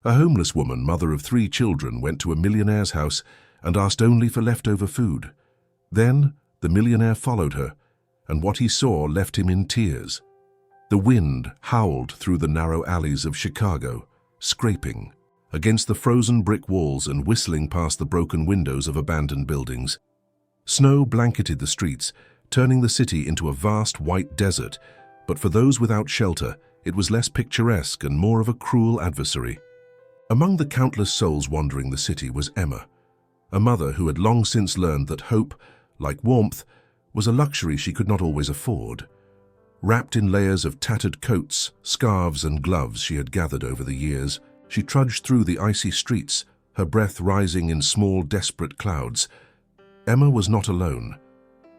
A homeless woman, mother of 3 children, went to a millionaire's house and asked only for leftover food. Then the millionaire followed her, and what he saw left him in tears. The wind howled through the narrow alleys of Chicago, scraping against the frozen brick walls and whistling past the broken windows of abandoned buildings. Snow blanketed the streets, turning the city into a vast white desert, but for those without shelter, it was less picturesque and more of a cruel adversary. Among the countless souls wandering the city was Emma, a mother who had long since learned that hope, like warmth, was a luxury she could not always afford. Wrapped in layers of tattered coats, scarves, and gloves she had gathered over the years, she trudged through the icy streets, her breath rising in small, desperate clouds. Emma was not alone.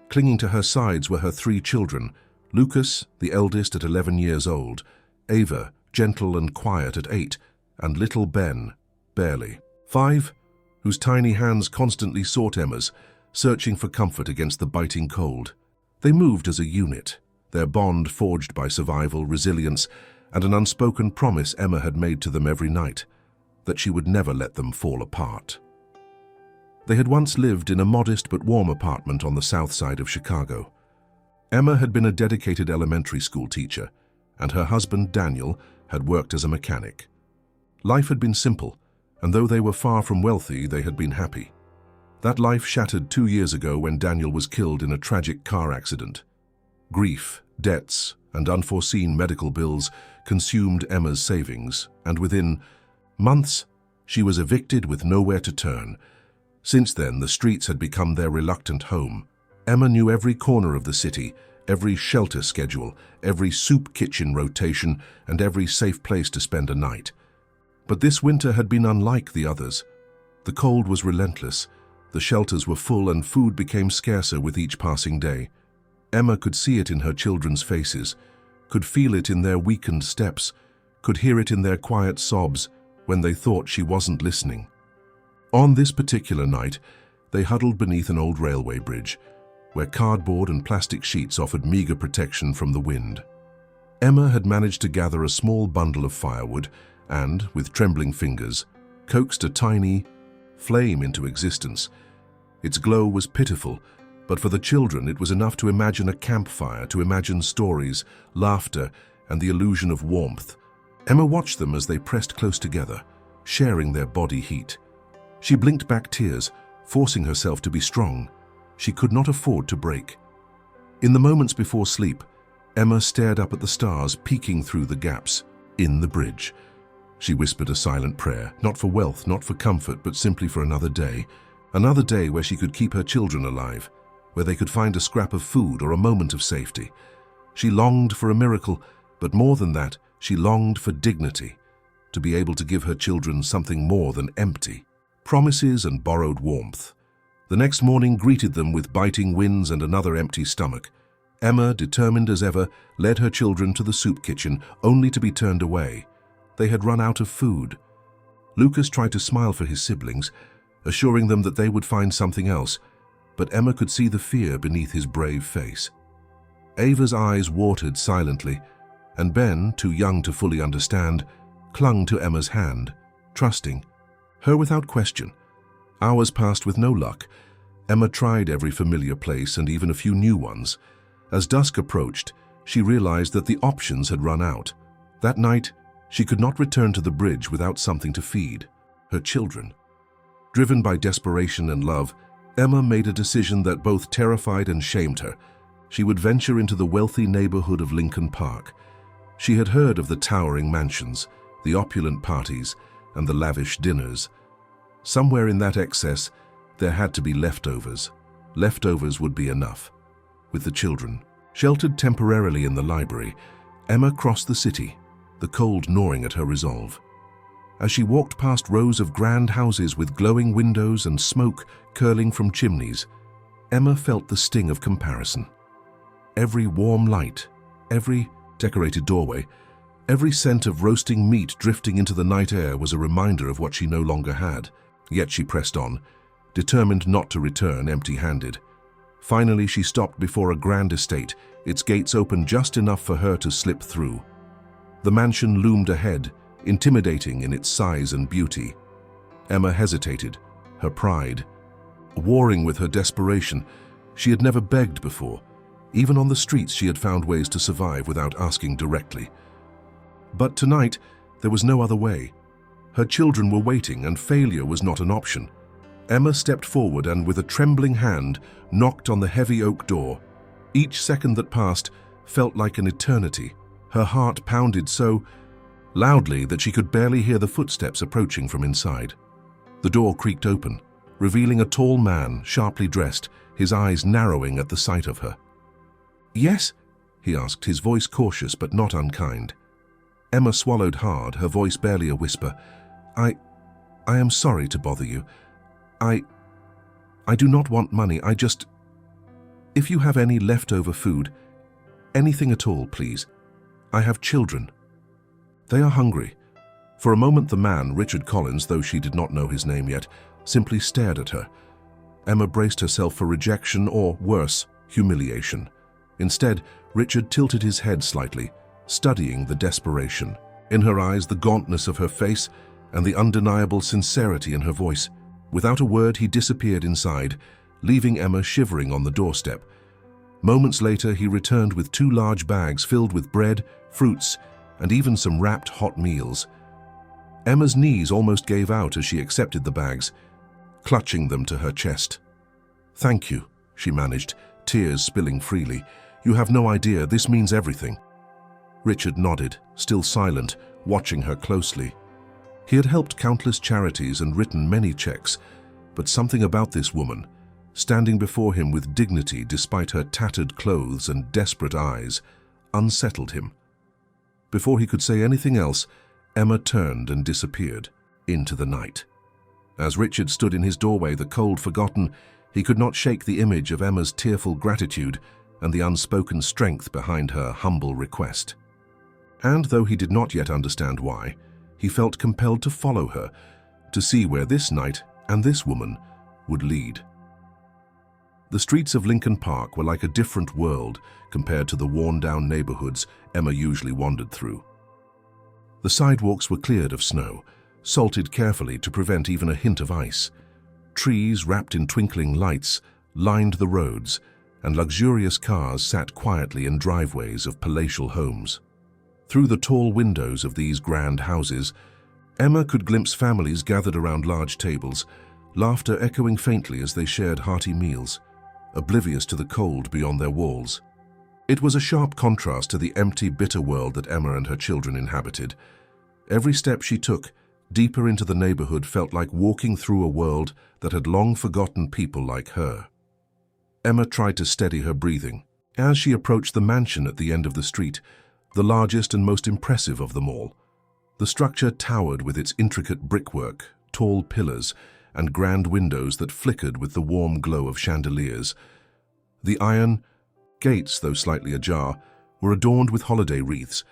Clinging to her sides were her 3 children, Lucas, the eldest at 11 years old, Ava, gentle and quiet at 8, and little Ben, barely 5, whose tiny hands constantly sought Emma's, searching for comfort against the biting cold. They moved as a unit, their bond forged by survival, resilience, and an unspoken promise Emma had made to them every night, that she would never let them fall apart. They had once lived in a modest but warm apartment on the south side of Chicago. Emma had been a dedicated elementary school teacher, and her husband, Daniel, had worked as a mechanic. Life had been simple, and though they were far from wealthy, they had been happy. That life shattered 2 years ago when Daniel was killed in a tragic car accident. Grief, debts, and unforeseen medical bills consumed Emma's savings, and within months, she was evicted with nowhere to turn. Since then, the streets had become their reluctant home. Emma knew every corner of the city, every shelter schedule, every soup kitchen rotation, and every safe place to spend a night. But this winter had been unlike the others. The cold was relentless, the shelters were full, and food became scarcer with each passing day. Emma could see it in her children's faces, could feel it in their weakened steps, could hear it in their quiet sobs when they thought she wasn't listening. On this particular night, they huddled beneath an old railway bridge, where cardboard and plastic sheets offered meager protection from the wind. Emma had managed to gather a small bundle of firewood and, with trembling fingers, coaxed a tiny flame into existence. Its glow was pitiful, but for the children it was enough to imagine a campfire, to imagine stories, laughter, and the illusion of warmth. Emma watched them as they pressed close together, sharing their body heat. She blinked back tears, forcing herself to be strong. She could not afford to break. In the moments before sleep, Emma stared up at the stars peeking through the gaps in the bridge. She whispered a silent prayer, not for wealth, not for comfort, but simply for another day where she could keep her children alive, where they could find a scrap of food or a moment of safety. She longed for a miracle, but more than that, she longed for dignity, to be able to give her children something more than empty promises and borrowed warmth. The next morning greeted them with biting winds and another empty stomach. Emma, determined as ever, led her children to the soup kitchen, only to be turned away. They had run out of food. Lucas tried to smile for his siblings, assuring them that they would find something else, but Emma could see the fear beneath his brave face. Ava's eyes watered silently, and Ben, too young to fully understand, clung to Emma's hand, trusting her without question. Hours passed with no luck. Emma tried every familiar place and even a few new ones. As dusk approached, she realized that the options had run out. That night, she could not return to the bridge without something to feed her children. Driven by desperation and love, Emma made a decision that both terrified and shamed her. She would venture into the wealthy neighborhood of Lincoln Park. She had heard of the towering mansions, the opulent parties, and the lavish dinners. Somewhere in that excess, there had to be leftovers. Leftovers would be enough. With the children sheltered temporarily in the library, Emma crossed the city, the cold gnawing at her resolve. As she walked past rows of grand houses with glowing windows and smoke curling from chimneys, Emma felt the sting of comparison. Every warm light, every decorated doorway, every scent of roasting meat drifting into the night air was a reminder of what she no longer had. Yet she pressed on, determined not to return empty-handed. Finally, she stopped before a grand estate, its gates open just enough for her to slip through. The mansion loomed ahead, intimidating in its size and beauty. Emma hesitated, her pride warring with her desperation. She had never begged before. Even on the streets she had found ways to survive without asking directly. But tonight, there was no other way. Her children were waiting, and failure was not an option. Emma stepped forward and, with a trembling hand, knocked on the heavy oak door. Each second that passed felt like an eternity. Her heart pounded so loudly that she could barely hear the footsteps approaching from inside. The door creaked open, revealing a tall man, sharply dressed, his eyes narrowing at the sight of her. "Yes?" he asked, his voice cautious but not unkind. Emma swallowed hard, her voice barely a whisper. I am sorry to bother you. I do not want money. If you have any leftover food, anything at all, please. I have children. They are hungry." For a moment the man, Richard Collins, though she did not know his name yet, simply stared at her. Emma braced herself for rejection or, worse, humiliation. Instead, Richard tilted his head slightly, studying the desperation. In her eyes, the gauntness of her face, and the undeniable sincerity in her voice. Without a word, he disappeared inside, leaving Emma shivering on the doorstep. Moments later, he returned with 2 large bags filled with bread, fruits, and even some wrapped hot meals. Emma's knees almost gave out as she accepted the bags, clutching them to her chest. "Thank you," she managed, tears spilling freely. "You have no idea, this means everything." Richard nodded, still silent, watching her closely. He had helped countless charities and written many checks, but something about this woman, standing before him with dignity despite her tattered clothes and desperate eyes, unsettled him. Before he could say anything else, Emma turned and disappeared into the night. As Richard stood in his doorway, the cold forgotten, he could not shake the image of Emma's tearful gratitude and the unspoken strength behind her humble request. And though he did not yet understand why, he felt compelled to follow her, to see where this night and this woman would lead. The streets of Lincoln Park were like a different world compared to the worn-down neighborhoods Emma usually wandered through. The sidewalks were cleared of snow, salted carefully to prevent even a hint of ice. Trees wrapped in twinkling lights lined the roads, and luxurious cars sat quietly in driveways of palatial homes. Through the tall windows of these grand houses, Emma could glimpse families gathered around large tables, laughter echoing faintly as they shared hearty meals, oblivious to the cold beyond their walls. It was a sharp contrast to the empty, bitter world that Emma and her children inhabited. Every step she took, deeper into the neighborhood, felt like walking through a world that had long forgotten people like her. Emma tried to steady her breathing. As she approached the mansion at the end of the street, the largest and most impressive of them all, the structure towered with its intricate brickwork, tall pillars, and grand windows that flickered with the warm glow of chandeliers. The iron gates, though slightly ajar, were adorned with holiday wreaths,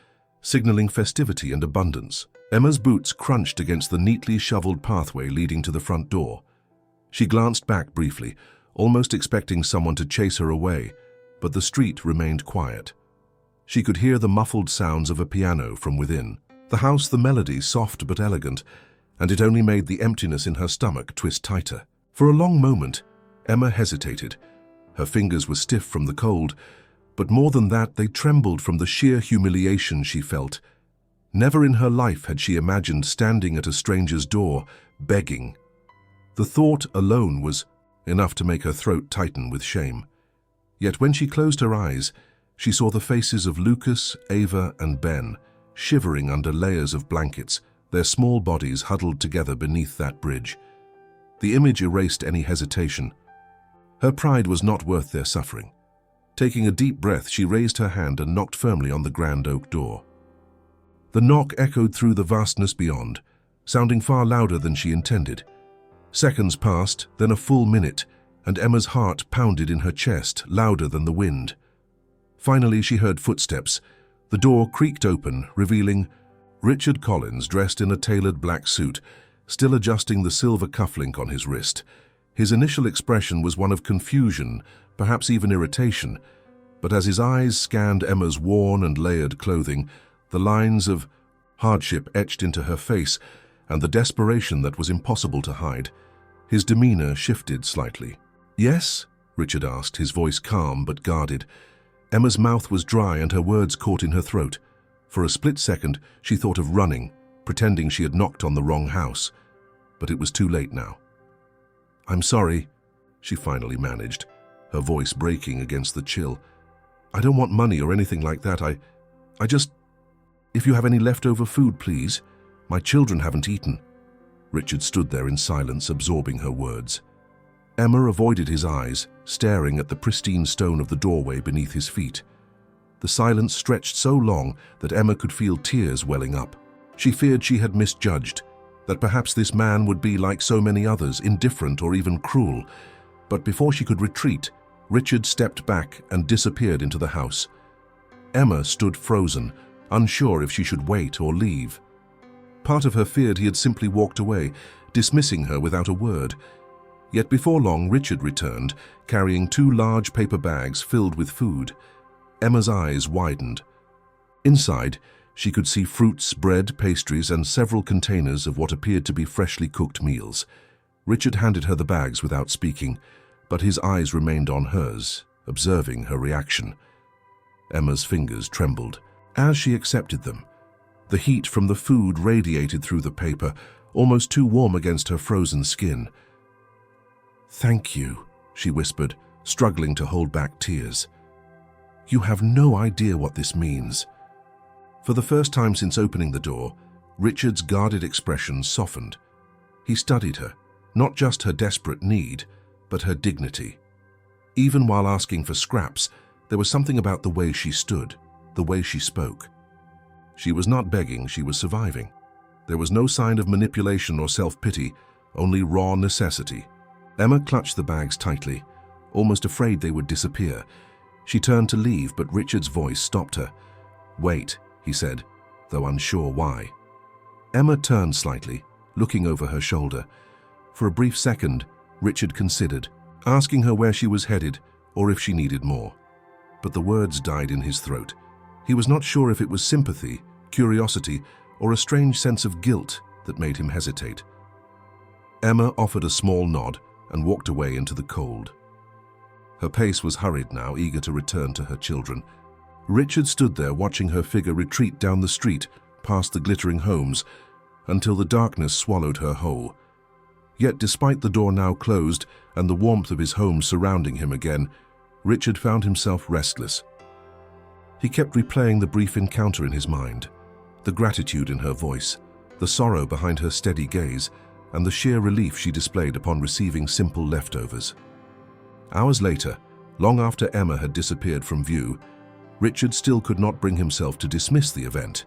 signaling festivity and abundance. Emma's boots crunched against the neatly shoveled pathway leading to the front door. She glanced back briefly, almost expecting someone to chase her away, but the street remained quiet. She could hear the muffled sounds of a piano from within. The house, the melody soft but elegant, and it only made the emptiness in her stomach twist tighter. For a long moment, Emma hesitated. Her fingers were stiff from the cold, but more than that, they trembled from the sheer humiliation she felt. Never in her life had she imagined standing at a stranger's door, begging. The thought alone was enough to make her throat tighten with shame. Yet when she closed her eyes, she saw the faces of Lucas, Ava, and Ben, shivering under layers of blankets, their small bodies huddled together beneath that bridge. The image erased any hesitation. Her pride was not worth their suffering. Taking a deep breath, she raised her hand and knocked firmly on the grand oak door. The knock echoed through the vastness beyond, sounding far louder than she intended. Seconds passed, then a full minute, and Emma's heart pounded in her chest, louder than the wind. Finally, she heard footsteps. The door creaked open, revealing Richard Collins, dressed in a tailored black suit, still adjusting the silver cufflink on his wrist. His initial expression was one of confusion, perhaps even irritation, but as his eyes scanned Emma's worn and layered clothing, the lines of Hardship etched into her face, and the desperation that was impossible to hide. His demeanor shifted slightly. "Yes?" Richard asked, his voice calm but guarded. Emma's mouth was dry and her words caught in her throat. For a split second, she thought of running, pretending she had knocked on the wrong house. But it was too late now. "I'm sorry," she finally managed, her voice breaking against the chill. "I don't want money or anything like that. I just... If you have any leftover food, please. My children haven't eaten." Richard stood there in silence, absorbing her words. Emma avoided his eyes, staring at the pristine stone of the doorway beneath his feet. The silence stretched so long that Emma could feel tears welling up. She feared she had misjudged, that perhaps this man would be like so many others, indifferent or even cruel. But before she could retreat, Richard stepped back and disappeared into the house. Emma stood frozen, unsure if she should wait or leave. Part of her feared he had simply walked away, dismissing her without a word. Yet before long, Richard returned, carrying 2 large paper bags filled with food. Emma's eyes widened. Inside, she could see fruits, bread, pastries, and several containers of what appeared to be freshly cooked meals. Richard handed her the bags without speaking, but his eyes remained on hers, observing her reaction. Emma's fingers trembled as she accepted them. The heat from the food radiated through the paper, almost too warm against her frozen skin. "Thank you," she whispered, struggling to hold back tears. "You have no idea what this means." For the first time since opening the door, Richard's guarded expression softened. He studied her, not just her desperate need, but her dignity. Even while asking for scraps, there was something about the way she stood, the way she spoke. She was not begging, she was surviving. There was no sign of manipulation or self-pity, only raw necessity. Emma clutched the bags tightly, almost afraid they would disappear. She turned to leave, but Richard's voice stopped her. "Wait," he said, though unsure why. Emma turned slightly, looking over her shoulder. For a brief second, Richard considered, asking her where she was headed or if she needed more. But the words died in his throat. He was not sure if it was sympathy, curiosity, or a strange sense of guilt that made him hesitate. Emma offered a small nod and walked away into the cold. Her pace was hurried now, eager to return to her children. Richard stood there watching her figure retreat down the street, past the glittering homes, until the darkness swallowed her whole. Yet despite the door now closed and the warmth of his home surrounding him again, Richard found himself restless. He kept replaying the brief encounter in his mind, the gratitude in her voice, the sorrow behind her steady gaze, and the sheer relief she displayed upon receiving simple leftovers. Hours later, long after Emma had disappeared from view, Richard still could not bring himself to dismiss the event.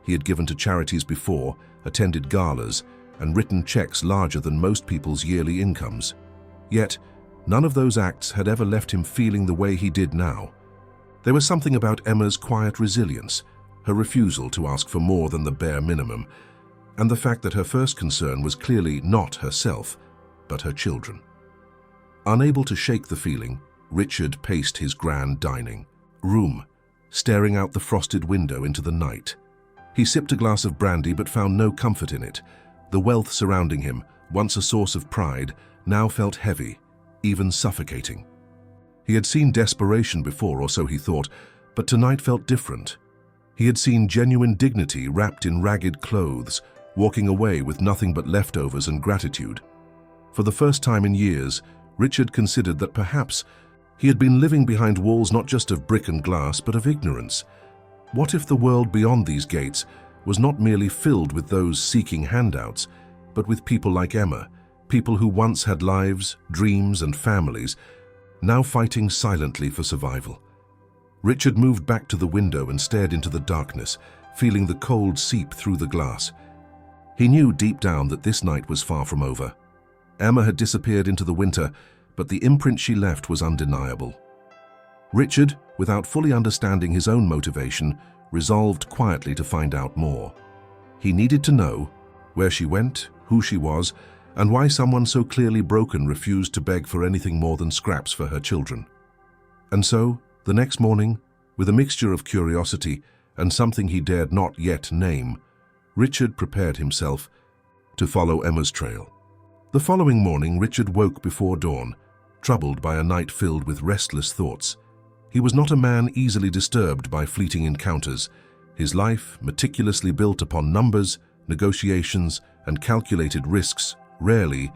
He had given to charities before, attended galas, and written checks larger than most people's yearly incomes. Yet, none of those acts had ever left him feeling the way he did now. There was something about Emma's quiet resilience, her refusal to ask for more than the bare minimum, and the fact that her first concern was clearly not herself, but her children. Unable to shake the feeling, Richard paced his grand dining room, staring out the frosted window into the night. He sipped a glass of brandy but found no comfort in it. The wealth surrounding him, once a source of pride, now felt heavy, even suffocating. He had seen desperation before, or so he thought, but tonight felt different. He had seen genuine dignity wrapped in ragged clothes, walking away with nothing but leftovers and gratitude. For the first time in years, Richard considered that perhaps he had been living behind walls not just of brick and glass, but of ignorance. What if the world beyond these gates was not merely filled with those seeking handouts, but with people like Emma, people who once had lives, dreams, and families, now fighting silently for survival? Richard moved back to the window and stared into the darkness, feeling the cold seep through the glass. He knew deep down that this night was far from over. Emma had disappeared into the winter, but the imprint she left was undeniable. Richard, without fully understanding his own motivation, resolved quietly to find out more. He needed to know where she went, who she was, and why someone so clearly broken refused to beg for anything more than scraps for her children. And so, the next morning, with a mixture of curiosity and something he dared not yet name, Richard prepared himself to follow Emma's trail. The following morning, Richard woke before dawn, troubled by a night filled with restless thoughts. He was not a man easily disturbed by fleeting encounters. His life, meticulously built upon numbers, negotiations, and calculated risks, rarely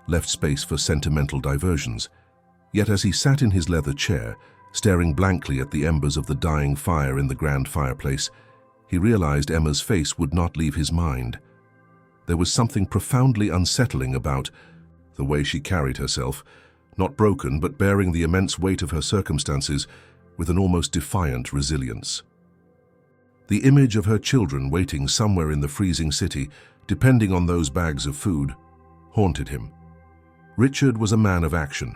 left space for sentimental diversions. Yet as he sat in his leather chair, staring blankly at the embers of the dying fire in the grand fireplace, he realized Emma's face would not leave his mind. There was something profoundly unsettling about the way she carried herself, not broken but bearing the immense weight of her circumstances with an almost defiant resilience. The image of her children waiting somewhere in the freezing city, depending on those bags of food, haunted him. Richard was a man of action.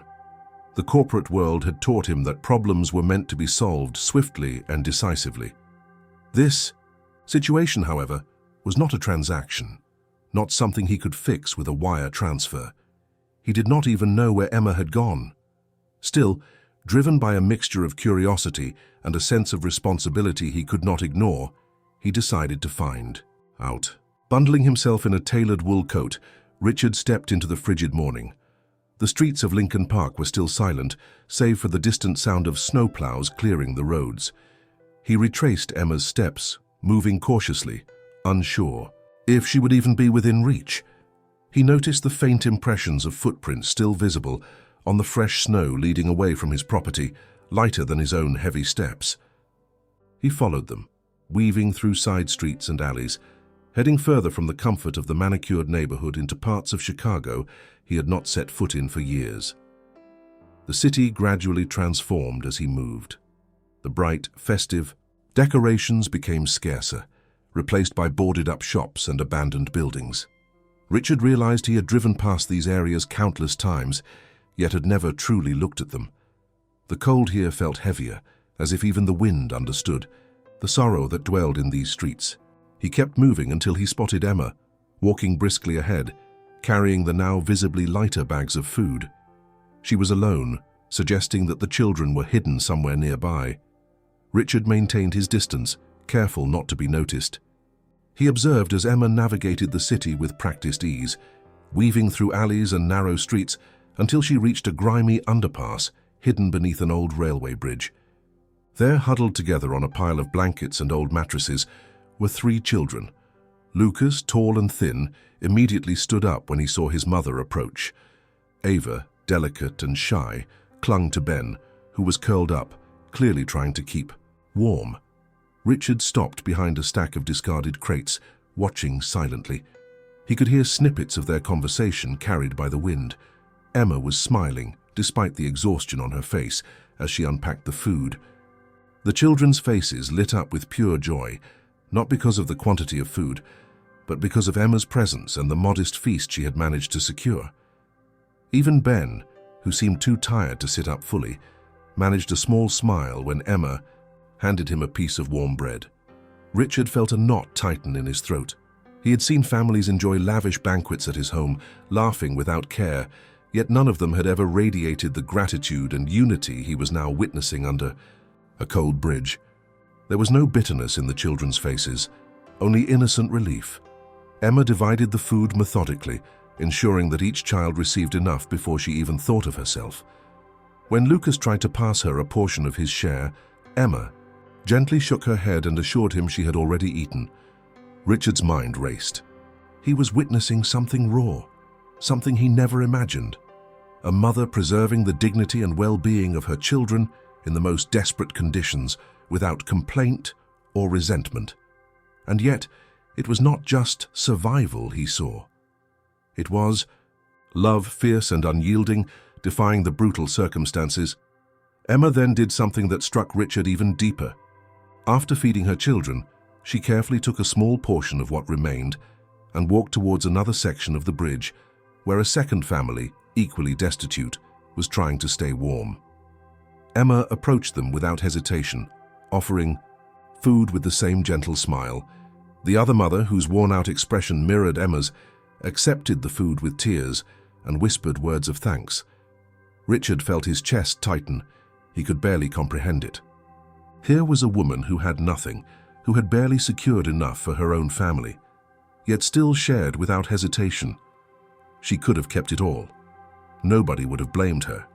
The corporate world had taught him that problems were meant to be solved swiftly and decisively. This situation, however, was not a transaction, not something he could fix with a wire transfer. He did not even know where Emma had gone. Still, driven by a mixture of curiosity and a sense of responsibility he could not ignore, he decided to find out. Bundling himself in a tailored wool coat, Richard stepped into the frigid morning. The streets of Lincoln Park were still silent, save for the distant sound of snowplows clearing the roads. He retraced Emma's steps, moving cautiously, unsure if she would even be within reach. He noticed the faint impressions of footprints still visible on the fresh snow leading away from his property, lighter than his own heavy steps. He followed them, weaving through side streets and alleys, heading further from the comfort of the manicured neighborhood into parts of Chicago he had not set foot in for years. The city gradually transformed as he moved. The bright, festive decorations became scarcer, replaced by boarded-up shops and abandoned buildings. Richard realized he had driven past these areas countless times, yet had never truly looked at them. The cold here felt heavier, as if even the wind understood the sorrow that dwelled in these streets. He kept moving until he spotted Emma, walking briskly ahead, carrying the now visibly lighter bags of food. She was alone, suggesting that the children were hidden somewhere nearby. Richard maintained his distance, careful not to be noticed. He observed as Emma navigated the city with practiced ease, weaving through alleys and narrow streets until she reached a grimy underpass hidden beneath an old railway bridge. There, huddled together on a pile of blankets and old mattresses, were 3 children. Lucas, tall and thin, immediately stood up when he saw his mother approach. Ava, delicate and shy, clung to Ben, who was curled up, clearly trying to keep warm. Richard stopped behind a stack of discarded crates, watching silently. He could hear snippets of their conversation carried by the wind. Emma was smiling, despite the exhaustion on her face, as she unpacked the food. The children's faces lit up with pure joy, not because of the quantity of food, but because of Emma's presence and the modest feast she had managed to secure. Even Ben, who seemed too tired to sit up fully, managed a small smile when Emma handed him a piece of warm bread. Richard felt a knot tighten in his throat. He had seen families enjoy lavish banquets at his home, laughing without care, yet none of them had ever radiated the gratitude and unity he was now witnessing under a cold bridge. There was no bitterness in the children's faces, only innocent relief. Emma divided the food methodically, ensuring that each child received enough before she even thought of herself. When Lucas tried to pass her a portion of his share, Emma gently shook her head and assured him she had already eaten. Richard's mind raced. He was witnessing something raw, something he never imagined. A mother preserving the dignity and well-being of her children in the most desperate conditions, without complaint or resentment. And yet, it was not just survival he saw. It was love, fierce and unyielding, defying the brutal circumstances. Emma then did something that struck Richard even deeper. After feeding her children, she carefully took a small portion of what remained and walked towards another section of the bridge, where a second family, equally destitute, was trying to stay warm. Emma approached them without hesitation, offering food with the same gentle smile. The other mother, whose worn-out expression mirrored Emma's, accepted the food with tears and whispered words of thanks. Richard felt his chest tighten. He could barely comprehend it. Here was a woman who had nothing, who had barely secured enough for her own family. yet still shared without hesitation. She could have kept it all. Nobody would have blamed her.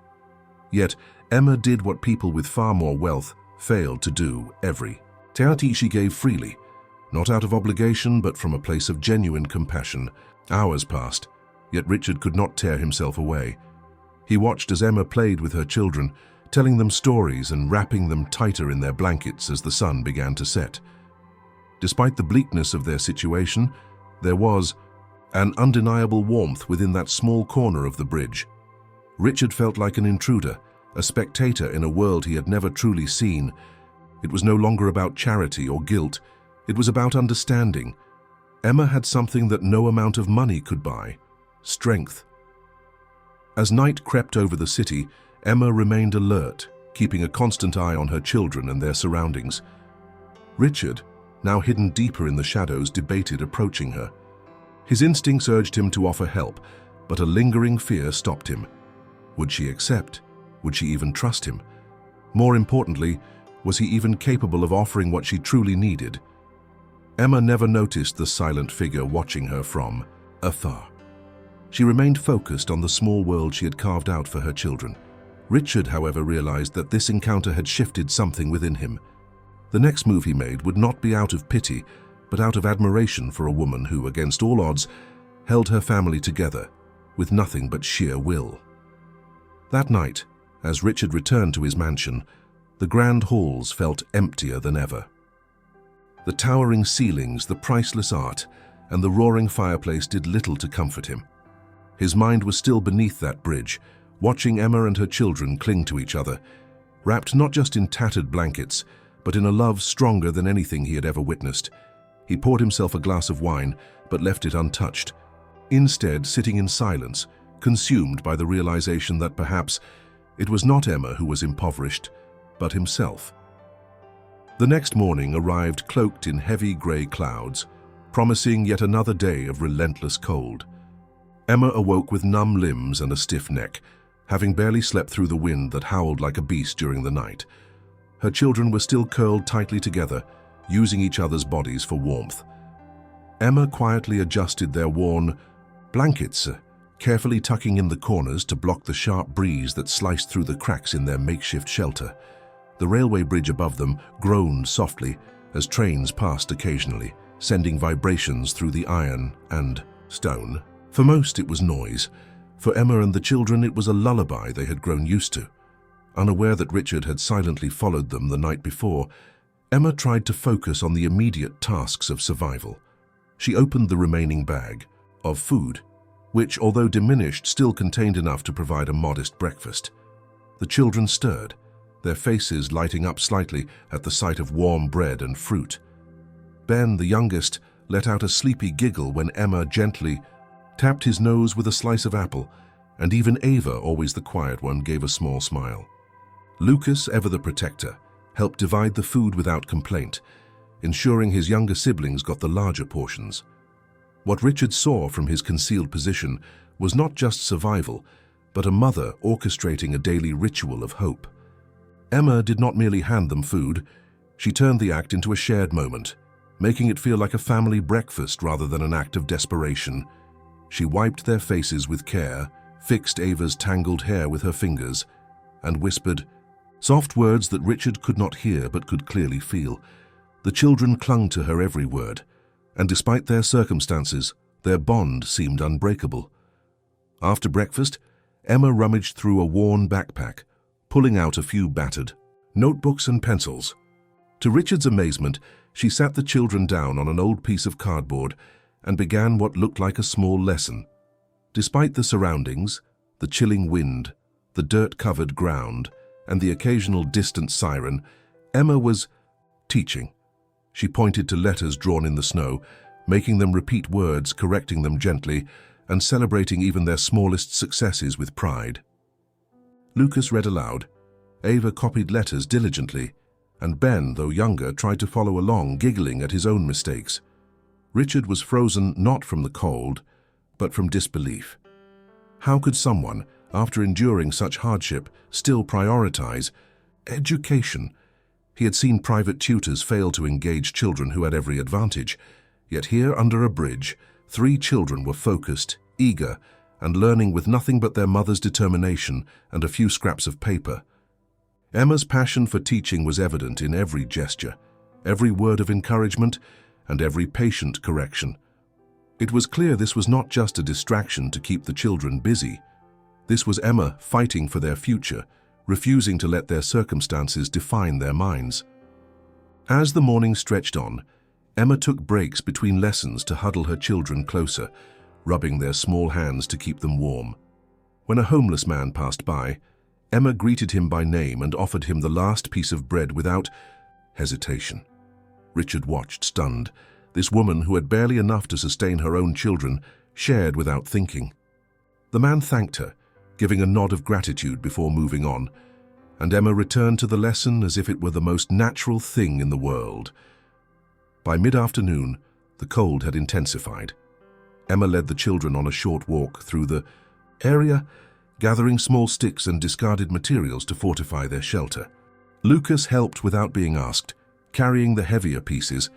Yet Emma did what people with far more wealth failed to do every time. She gave freely, not out of obligation but from a place of genuine compassion. Hours passed, yet Richard could not tear himself away. He watched as Emma played with her children, telling them stories and wrapping them tighter in their blankets as the sun began to set. Despite the bleakness of their situation, there was an undeniable warmth within that small corner of the bridge. Richard felt like an intruder, a spectator in a world he had never truly seen. It was no longer about charity or guilt. It was about understanding. Emma had something that no amount of money could buy: strength. As night crept over the city, Emma remained alert, keeping a constant eye on her children and their surroundings. Richard, now hidden deeper in the shadows, debated approaching her. His instincts urged him to offer help, but a lingering fear stopped him. Would she accept? Would she even trust him? More importantly, was he even capable of offering what she truly needed? Emma never noticed the silent figure watching her from afar. She remained focused on the small world she had carved out for her children. Richard, however, realized that this encounter had shifted something within him. The next move he made would not be out of pity, but out of admiration for a woman who, against all odds, held her family together with nothing but sheer will. That night, as Richard returned to his mansion, the grand halls felt emptier than ever. The towering ceilings, the priceless art, and the roaring fireplace did little to comfort him. His mind was still beneath that bridge, watching Emma and her children cling to each other, wrapped not just in tattered blankets, but in a love stronger than anything he had ever witnessed. He poured himself a glass of wine, but left it untouched, instead sitting in silence, consumed by the realization that perhaps it was not Emma who was impoverished, but himself. The next morning arrived cloaked in heavy grey clouds, promising yet another day of relentless cold. Emma awoke with numb limbs and a stiff neck, having barely slept through the wind that howled like a beast during the night. Her children were still curled tightly together, using each other's bodies for warmth. Emma quietly adjusted their worn blankets, carefully tucking in the corners to block the sharp breeze that sliced through the cracks in their makeshift shelter. The railway bridge above them groaned softly as trains passed occasionally, sending vibrations through the iron and stone. For most, it was noise. For Emma and the children, it was a lullaby they had grown used to. Unaware that Richard had silently followed them the night before, Emma tried to focus on the immediate tasks of survival. She opened the remaining bag of food, which, although diminished, still contained enough to provide a modest breakfast. The children stirred, their faces lighting up slightly at the sight of warm bread and fruit. Ben, the youngest, let out a sleepy giggle when Emma gently tapped his nose with a slice of apple, and even Ava, always the quiet one, gave a small smile. Lucas, ever the protector, helped divide the food without complaint, ensuring his younger siblings got the larger portions. What Richard saw from his concealed position was not just survival, but a mother orchestrating a daily ritual of hope. Emma did not merely hand them food, she turned the act into a shared moment, making it feel like a family breakfast rather than an act of desperation. She wiped their faces with care, fixed Ava's tangled hair with her fingers, and whispered soft words that Richard could not hear but could clearly feel. The children clung to her every word, and despite their circumstances, their bond seemed unbreakable. After breakfast, Emma rummaged through a worn backpack, pulling out a few battered notebooks and pencils. To Richard's amazement, she sat the children down on an old piece of cardboard and began what looked like a small lesson. Despite the surroundings, the chilling wind, the dirt-covered ground, and the occasional distant siren, Emma was teaching. She pointed to letters drawn in the snow, making them repeat words, correcting them gently, and celebrating even their smallest successes with pride. Lucas read aloud. Ava copied letters diligently, and Ben, though younger, tried to follow along, giggling at his own mistakes. Richard was frozen not from the cold, but from disbelief. How could someone, after enduring such hardship, still prioritize education? He had seen private tutors fail to engage children who had every advantage, Yet here under a bridge, 3 children were focused, eager, and learning with nothing but their mother's determination and a few scraps of paper. Emma's passion for teaching was evident in every gesture, every word of encouragement, and every patient correction. It was clear this was not just a distraction to keep the children busy. This was Emma fighting for their future, refusing to let their circumstances define their minds. As the morning stretched on, Emma took breaks between lessons to huddle her children closer, rubbing their small hands to keep them warm. When a homeless man passed by, Emma greeted him by name and offered him the last piece of bread without hesitation. Richard watched, stunned. This woman, who had barely enough to sustain her own children, shared without thinking. The man thanked her, giving a nod of gratitude before moving on, and Emma returned to the lesson as if it were the most natural thing in the world. By mid-afternoon, the cold had intensified. Emma led the children on a short walk through the area, gathering small sticks and discarded materials to fortify their shelter. Lucas helped without being asked, carrying the heavier pieces,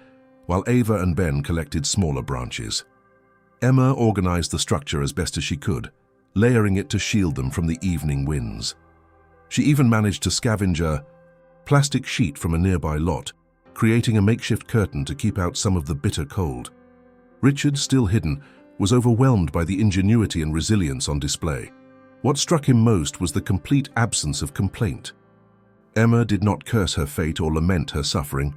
while Ava and Ben collected smaller branches. Emma organized the structure as best as she could, layering it to shield them from the evening winds. She even managed to scavenge a plastic sheet from a nearby lot, creating a makeshift curtain to keep out some of the bitter cold. Richard, still hidden, was overwhelmed by the ingenuity and resilience on display. What struck him most was the complete absence of complaint. Emma did not curse her fate or lament her suffering.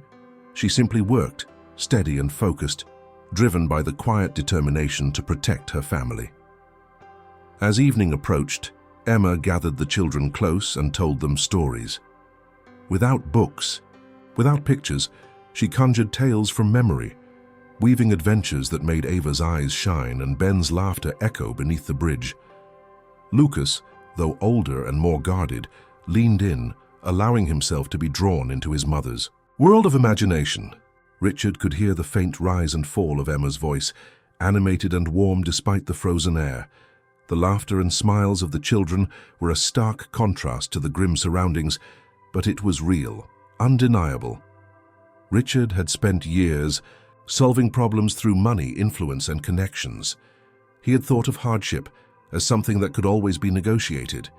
She simply worked, steady and focused, driven by the quiet determination to protect her family. As evening approached, Emma gathered the children close and told them stories. Without books, without pictures, she conjured tales from memory, weaving adventures that made Ava's eyes shine and Ben's laughter echo beneath the bridge. Lucas, though older and more guarded, leaned in, allowing himself to be drawn into his mother's world of imagination. Richard could hear the faint rise and fall of Emma's voice, animated and warm despite the frozen air. The laughter and smiles of the children were a stark contrast to the grim surroundings, but it was real, undeniable. Richard had spent years solving problems through money, influence, and connections. He had thought of hardship as something that could always be negotiated.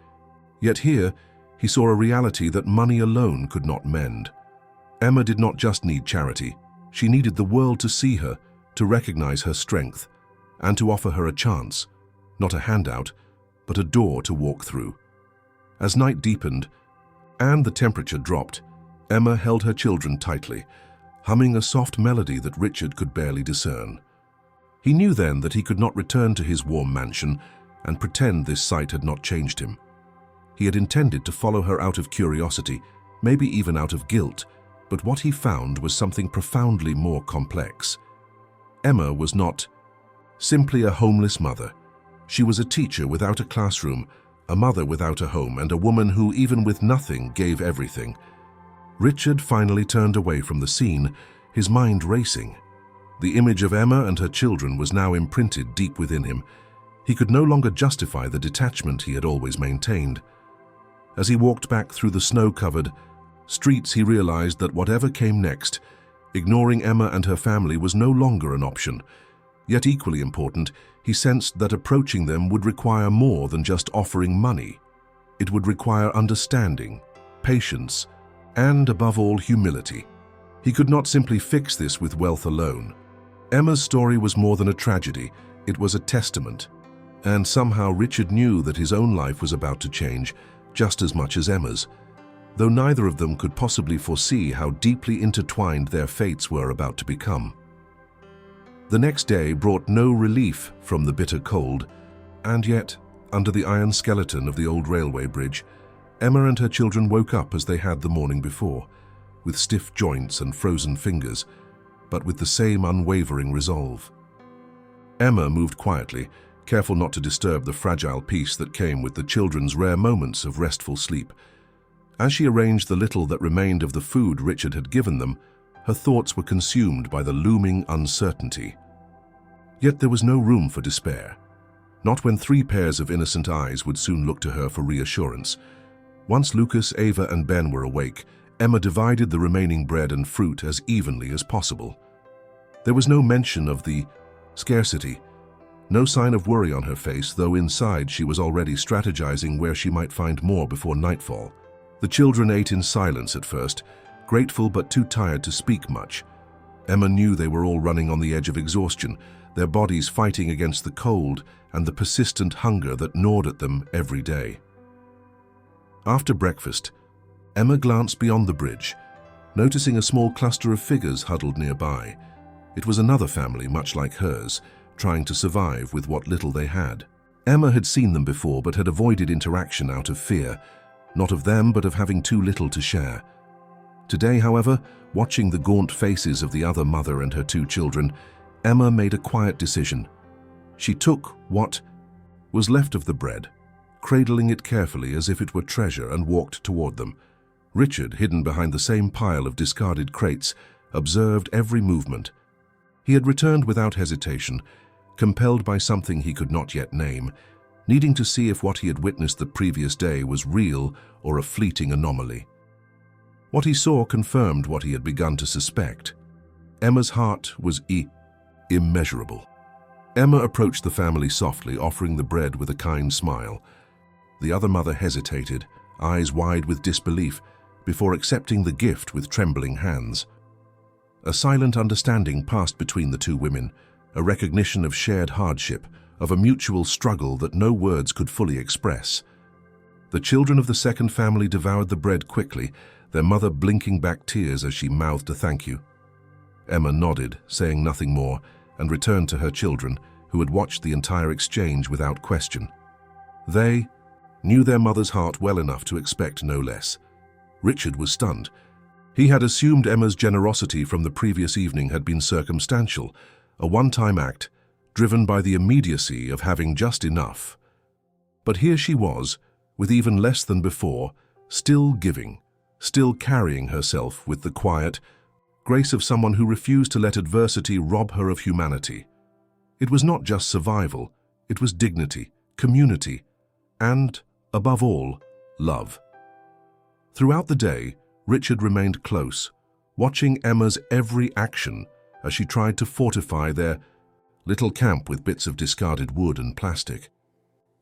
Yet here, he saw a reality that money alone could not mend. Emma did not just need charity. She needed the world to see her, to recognize her strength, and to offer her a chance, not a handout, but a door to walk through. As night deepened and the temperature dropped, Emma held her children tightly, humming a soft melody that Richard could barely discern. He knew then that he could not return to his warm mansion and pretend this sight had not changed him. He had intended to follow her out of curiosity, maybe even out of guilt, but what he found was something profoundly more complex. Emma was not simply a homeless mother. She was a teacher without a classroom, a mother without a home, and a woman who, even with nothing, gave everything. Richard finally turned away from the scene, his mind racing. The image of Emma and her children was now imprinted deep within him. He could no longer justify the detachment he had always maintained. As he walked back through the snow-covered streets, he realized that whatever came next, ignoring Emma and her family was no longer an option. Yet equally important, he sensed that approaching them would require more than just offering money. It would require understanding, patience, and above all, humility. He could not simply fix this with wealth alone. Emma's story was more than a tragedy, it was a testament. And somehow Richard knew that his own life was about to change, just as much as Emma's, though neither of them could possibly foresee how deeply intertwined their fates were about to become. The next day brought no relief from the bitter cold, and yet, under the iron skeleton of the old railway bridge, Emma and her children woke up as they had the morning before, with stiff joints and frozen fingers, but with the same unwavering resolve. Emma moved quietly, careful not to disturb the fragile peace that came with the children's rare moments of restful sleep. As she arranged the little that remained of the food Richard had given them, her thoughts were consumed by the looming uncertainty. Yet there was no room for despair, not when 3 pairs of innocent eyes would soon look to her for reassurance. Once Lucas, Ava, and Ben were awake, Emma divided the remaining bread and fruit as evenly as possible. There was no mention of the scarcity, no sign of worry on her face, though inside she was already strategizing where she might find more before nightfall. The children ate in silence at first, grateful but too tired to speak much. Emma knew they were all running on the edge of exhaustion, their bodies fighting against the cold and the persistent hunger that gnawed at them every day. After breakfast, Emma glanced beyond the bridge, noticing a small cluster of figures huddled nearby. It was another family, much like hers, trying to survive with what little they had. Emma had seen them before but had avoided interaction out of fear, not of them but of having too little to share. Today, however, watching the gaunt faces of the other mother and her two children, Emma made a quiet decision. She took what was left of the bread, cradling it carefully as if it were treasure, and walked toward them. Richard, hidden behind the same pile of discarded crates, observed every movement. He had returned without hesitation, compelled by something he could not yet name, needing to see if what he had witnessed the previous day was real or a fleeting anomaly. What he saw confirmed what he had begun to suspect. Emma's heart was immeasurable. Emma approached the family softly, offering the bread with a kind smile. The other mother hesitated, eyes wide with disbelief, before accepting the gift with trembling hands. A silent understanding passed between the two women, a recognition of shared hardship, of a mutual struggle that no words could fully express. The children of the second family devoured the bread quickly, their mother blinking back tears as she mouthed a thank you. Emma nodded, saying nothing more, and returned to her children, who had watched the entire exchange without question. They knew their mother's heart well enough to expect no less. Richard was stunned. He had assumed Emma's generosity from the previous evening had been circumstantial, a one-time act, driven by the immediacy of having just enough. But here she was, with even less than before, still giving, still carrying herself with the quiet grace of someone who refused to let adversity rob her of humanity. It was not just survival, it was dignity, community, and, above all, love. Throughout the day, Richard remained close, watching Emma's every action as she tried to fortify their little camp with bits of discarded wood and plastic.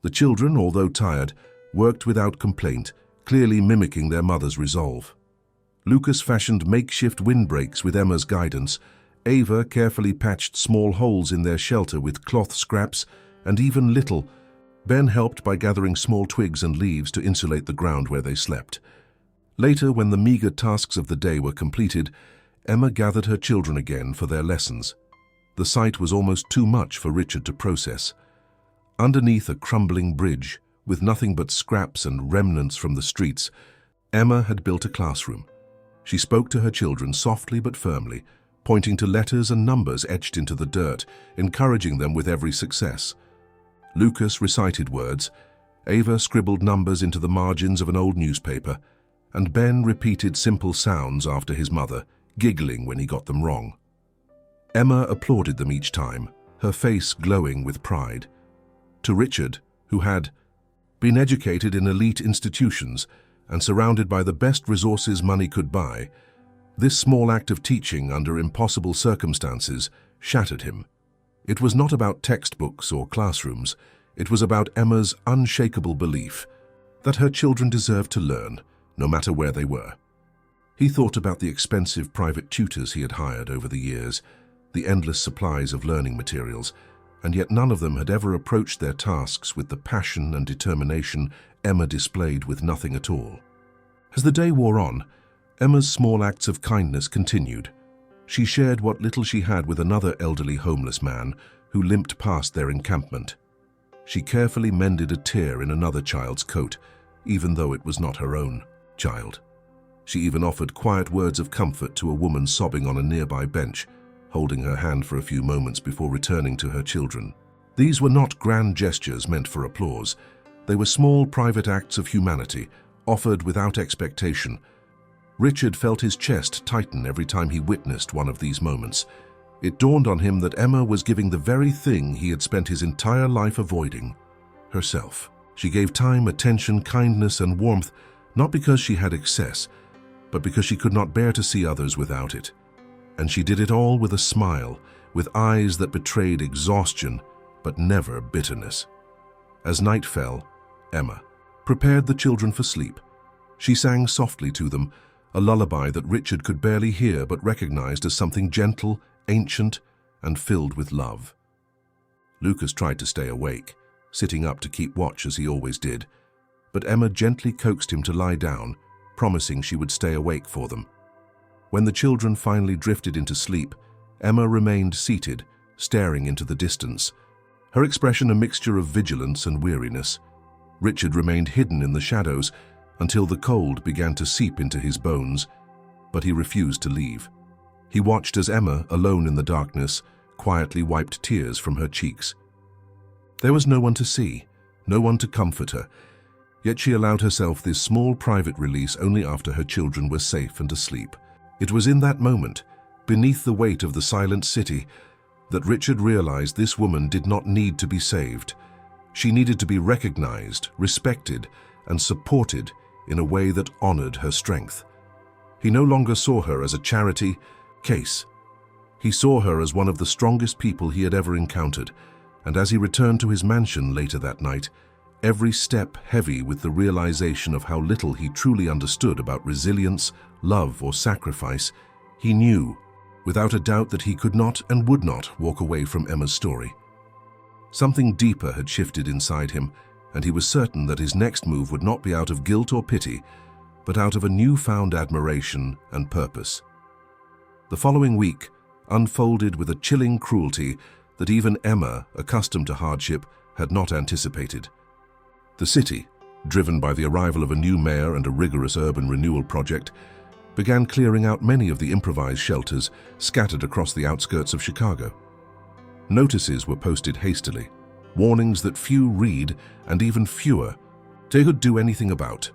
The children, although tired, worked without complaint, clearly mimicking their mother's resolve. Lucas fashioned makeshift windbreaks with Emma's guidance. Ava carefully patched small holes in their shelter with cloth scraps, and even Ben helped by gathering small twigs and leaves to insulate the ground where they slept. Later, when the meager tasks of the day were completed, Emma gathered her children again for their lessons. The sight was almost too much for Richard to process. Underneath a crumbling bridge, with nothing but scraps and remnants from the streets, Emma had built a classroom. She spoke to her children softly but firmly, pointing to letters and numbers etched into the dirt, encouraging them with every success. Lucas recited words, Ava scribbled numbers into the margins of an old newspaper, and Ben repeated simple sounds after his mother, giggling when he got them wrong. Emma applauded them each time, her face glowing with pride. To Richard, who had been educated in elite institutions and surrounded by the best resources money could buy, this small act of teaching under impossible circumstances shattered him. It was not about textbooks or classrooms. It was about Emma's unshakable belief that her children deserved to learn, no matter where they were. He thought about the expensive private tutors he had hired over the years, the endless supplies of learning materials, and yet none of them had ever approached their tasks with the passion and determination Emma displayed with nothing at all. As the day wore on, Emma's small acts of kindness continued. She shared what little she had with another elderly homeless man who limped past their encampment. She carefully mended a tear in another child's coat, even though it was not her own child. She even offered quiet words of comfort to a woman sobbing on a nearby bench, holding her hand for a few moments before returning to her children. These were not grand gestures meant for applause. They were small private acts of humanity, offered without expectation. Richard felt his chest tighten every time he witnessed one of these moments. It dawned on him that Emma was giving the very thing he had spent his entire life avoiding: herself. She gave time, attention, kindness, and warmth, not because she had excess, but because she could not bear to see others without it. And she did it all with a smile, with eyes that betrayed exhaustion but never bitterness. As night fell, Emma prepared the children for sleep. She sang softly to them, a lullaby that Richard could barely hear but recognized as something gentle, ancient, and filled with love. Lucas tried to stay awake, sitting up to keep watch as he always did, but Emma gently coaxed him to lie down, promising she would stay awake for them. When the children finally drifted into sleep, Emma remained seated, staring into the distance, her expression a mixture of vigilance and weariness. Richard remained hidden in the shadows until the cold began to seep into his bones, but he refused to leave. He watched as Emma, alone in the darkness, quietly wiped tears from her cheeks. There was no one to see, no one to comfort her, yet she allowed herself this small private release only after her children were safe and asleep. It was in that moment, beneath the weight of the silent city, that Richard realized this woman did not need to be saved. She needed to be recognized, respected, and supported in a way that honored her strength. He no longer saw her as a charity case. He saw her as one of the strongest people he had ever encountered, and as he returned to his mansion later that night, every step heavy with the realization of how little he truly understood about resilience, love, or sacrifice, he knew, without a doubt, that he could not and would not walk away from Emma's story. Something deeper had shifted inside him, and he was certain that his next move would not be out of guilt or pity, but out of a newfound admiration and purpose. The following week unfolded with a chilling cruelty that even Emma, accustomed to hardship, had not anticipated. The city, driven by the arrival of a new mayor and a rigorous urban renewal project, began clearing out many of the improvised shelters scattered across the outskirts of Chicago. Notices were posted hastily, warnings that few read and even fewer they could do anything about.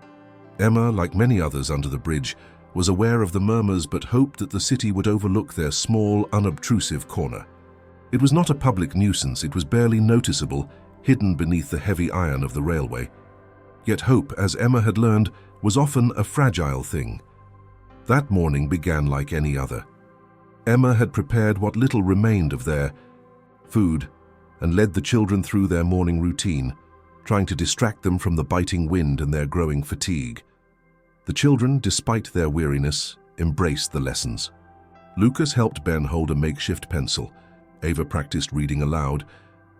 Emma, like many others under the bridge, was aware of the murmurs but hoped that the city would overlook their small, unobtrusive corner. It was not a public nuisance, it was barely noticeable, hidden beneath the heavy iron of the railway. Yet hope, as Emma had learned, was often a fragile thing. That morning began like any other. Emma had prepared what little remained of their food and led the children through their morning routine, trying to distract them from the biting wind and their growing fatigue. The children, despite their weariness, embraced the lessons. Lucas helped Ben hold a makeshift pencil, Ava practiced reading aloud,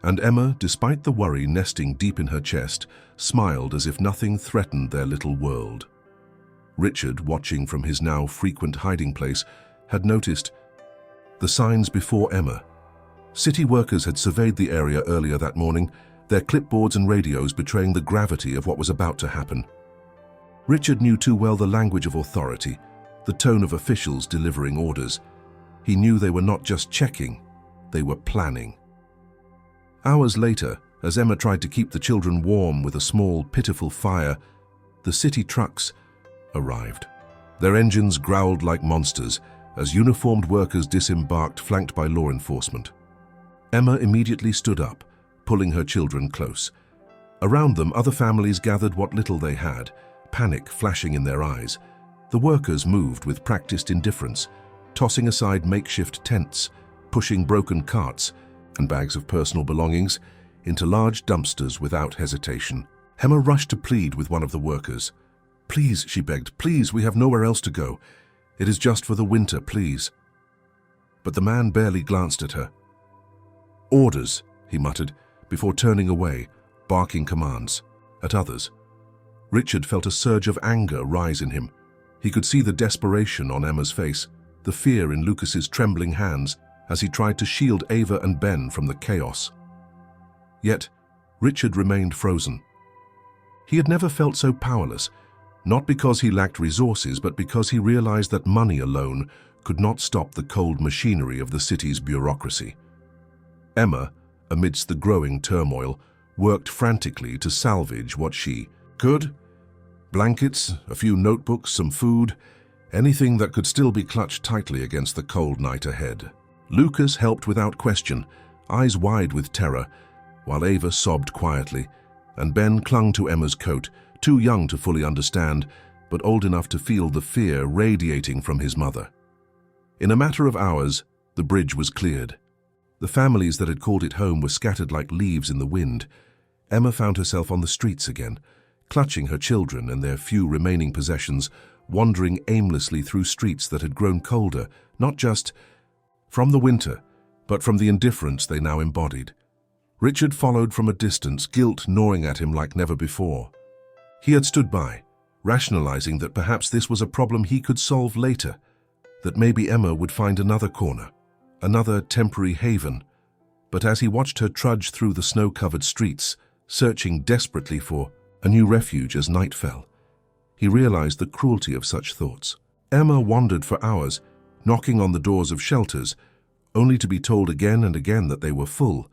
and Emma, despite the worry nesting deep in her chest, smiled as if nothing threatened their little world. Richard, watching from his now frequent hiding place, had noticed the signs before Emma. City workers had surveyed the area earlier that morning, their clipboards and radios betraying the gravity of what was about to happen. Richard knew too well the language of authority, the tone of officials delivering orders. He knew they were not just checking, they were planning. Hours later, as Emma tried to keep the children warm with a small, pitiful fire, the city trucks arrived. Their engines growled like monsters as uniformed workers disembarked, flanked by law enforcement. Emma immediately stood up, pulling her children close. Around them, other families gathered what little they had, panic flashing in their eyes. The workers moved with practiced indifference, tossing aside makeshift tents, pushing broken carts and bags of personal belongings into large dumpsters without hesitation. Emma rushed to plead with one of the workers. "Please," she begged, "please, we have nowhere else to go. It is just for the winter, please." But the man barely glanced at her. "Orders," he muttered, before turning away, barking commands at others. Richard felt a surge of anger rise in him. He could see the desperation on Emma's face, the fear in Lucas's trembling hands as he tried to shield Ava and Ben from the chaos. Yet, Richard remained frozen. He had never felt so powerless, not because he lacked resources, but because he realized that money alone could not stop the cold machinery of the city's bureaucracy. Emma, amidst the growing turmoil, worked frantically to salvage what she could. Blankets, a few notebooks, some food, anything that could still be clutched tightly against the cold night ahead. Lucas helped without question, eyes wide with terror, while Ava sobbed quietly, and Ben clung to Emma's coat, too young to fully understand, but old enough to feel the fear radiating from his mother. In a matter of hours, the bridge was cleared. The families that had called it home were scattered like leaves in the wind. Emma found herself on the streets again, clutching her children and their few remaining possessions, wandering aimlessly through streets that had grown colder, not just from the winter, but from the indifference they now embodied. Richard followed from a distance, guilt gnawing at him like never before. He had stood by, rationalizing that perhaps this was a problem he could solve later, that maybe Emma would find another corner, another temporary haven. But as he watched her trudge through the snow-covered streets, searching desperately for a new refuge as night fell, he realized the cruelty of such thoughts. Emma wandered for hours, knocking on the doors of shelters, only to be told again and again that they were full.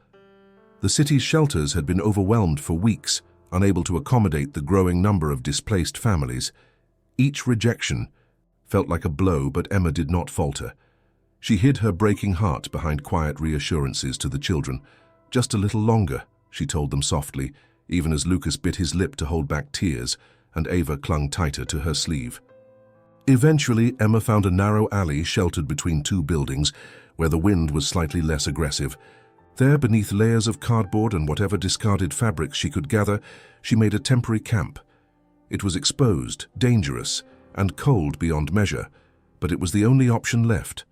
The city's shelters had been overwhelmed for weeks, unable to accommodate the growing number of displaced families. Each rejection felt like a blow, but Emma did not falter. She hid her breaking heart behind quiet reassurances to the children. "Just a little longer," she told them softly, even as Lucas bit his lip to hold back tears, and Ava clung tighter to her sleeve. Eventually, Emma found a narrow alley sheltered between two buildings, where the wind was slightly less aggressive. There, beneath layers of cardboard and whatever discarded fabrics she could gather, she made a temporary camp. It was exposed, dangerous, and cold beyond measure, but it was the only option left.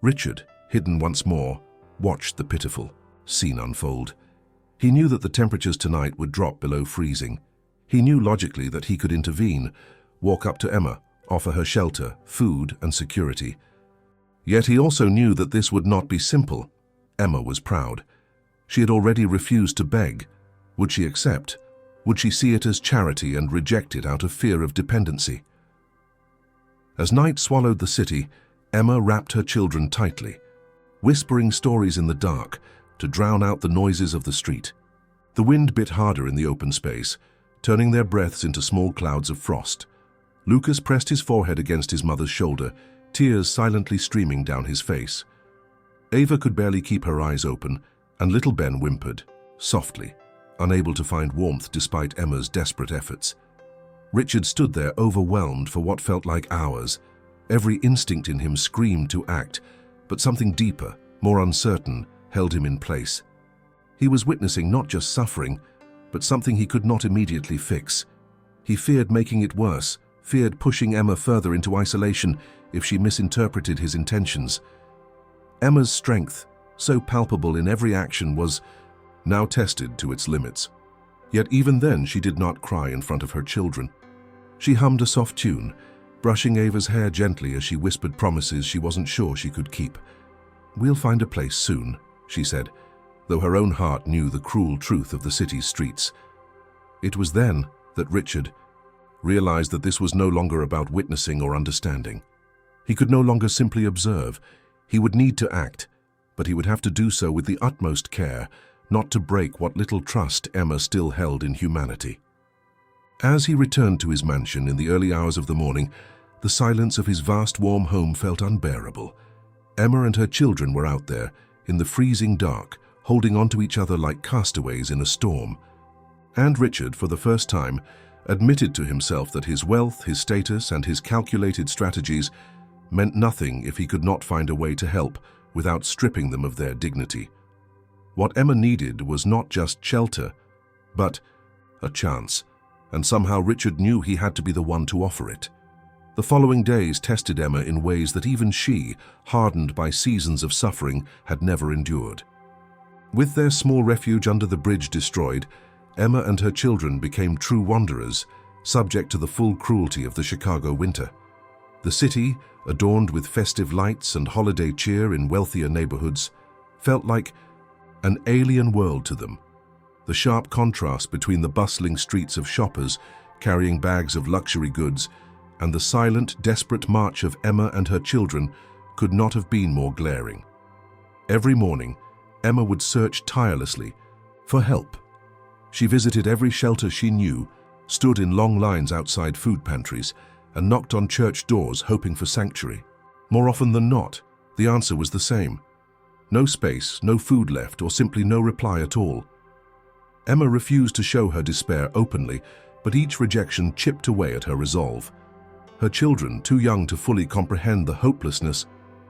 Richard, hidden once more, watched the pitiful scene unfold. He knew that the temperatures tonight would drop below freezing. He knew logically that he could intervene, walk up to Emma, offer her shelter, food, and security. Yet he also knew that this would not be simple. Emma was proud. She had already refused to beg. Would she accept? Would she see it as charity and reject it out of fear of dependency? As night swallowed the city, Emma wrapped her children tightly, whispering stories in the dark to drown out the noises of the street. The wind bit harder in the open space, turning their breaths into small clouds of frost. Lucas pressed his forehead against his mother's shoulder, tears silently streaming down his face. Ava could barely keep her eyes open, and little Ben whimpered, softly, unable to find warmth despite Emma's desperate efforts. Richard stood there overwhelmed for what felt like hours. Every instinct in him screamed to act, but something deeper, more uncertain, held him in place. He was witnessing not just suffering, but something he could not immediately fix. He feared making it worse, feared pushing Emma further into isolation if she misinterpreted his intentions. Emma's strength, so palpable in every action, was now tested to its limits. Yet even then she did not cry in front of her children. She hummed a soft tune, brushing Ava's hair gently as she whispered promises she wasn't sure she could keep. "We'll find a place soon," she said, though her own heart knew the cruel truth of the city's streets. It was then that Richard realized that this was no longer about witnessing or understanding. He could no longer simply observe. He would need to act, but he would have to do so with the utmost care, not to break what little trust Emma still held in humanity. As he returned to his mansion in the early hours of the morning, the silence of his vast warm home felt unbearable. Emma and her children were out there, in the freezing dark, holding onto each other like castaways in a storm. And Richard, for the first time, admitted to himself that his wealth, his status, and his calculated strategies meant nothing if he could not find a way to help without stripping them of their dignity. What Emma needed was not just shelter, but a chance, and somehow Richard knew he had to be the one to offer it. The following days tested Emma in ways that even she, hardened by seasons of suffering, had never endured. With their small refuge under the bridge destroyed, Emma and her children became true wanderers, subject to the full cruelty of the Chicago winter. The city, adorned with festive lights and holiday cheer in wealthier neighborhoods, felt like an alien world to them. The sharp contrast between the bustling streets of shoppers carrying bags of luxury goods and the silent, desperate march of Emma and her children could not have been more glaring. Every morning, Emma would search tirelessly for help. She visited every shelter she knew, stood in long lines outside food pantries, and knocked on church doors hoping for sanctuary. More often than not, the answer was the same. No space, no food left, or simply no reply at all. Emma refused to show her despair openly, but each rejection chipped away at her resolve. Her children, too young to fully comprehend the hopelessness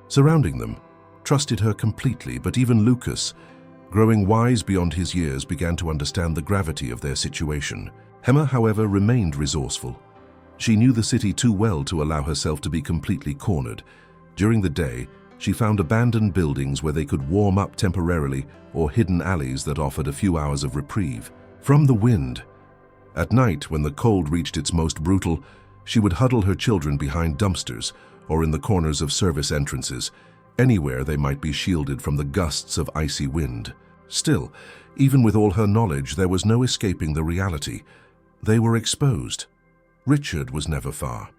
surrounding them, trusted her completely, but even Lucas, growing wise beyond his years, began to understand the gravity of their situation. Emma, however, remained resourceful. She knew the city too well to allow herself to be completely cornered. During the day, she found abandoned buildings where they could warm up temporarily or hidden alleys that offered a few hours of reprieve from the wind. At night, when the cold reached its most brutal, she would huddle her children behind dumpsters or in the corners of service entrances, anywhere they might be shielded from the gusts of icy wind. Still, even with all her knowledge, there was no escaping the reality. They were exposed. Richard was never far.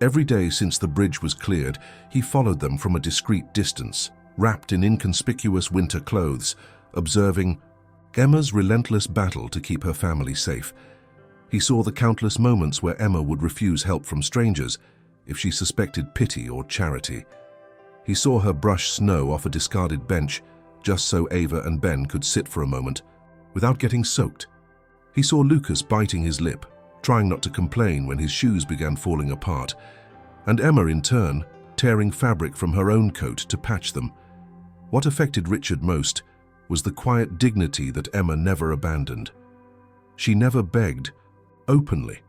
Every day since the bridge was cleared, he followed them from a discreet distance, wrapped in inconspicuous winter clothes, observing Emma's relentless battle to keep her family safe. He saw the countless moments where Emma would refuse help from strangers if she suspected pity or charity. He saw her brush snow off a discarded bench just so Ava and Ben could sit for a moment without getting soaked. He saw Lucas biting his lip, trying not to complain when his shoes began falling apart, and Emma, in turn, tearing fabric from her own coat to patch them. What affected Richard most was the quiet dignity that Emma never abandoned. She never begged openly.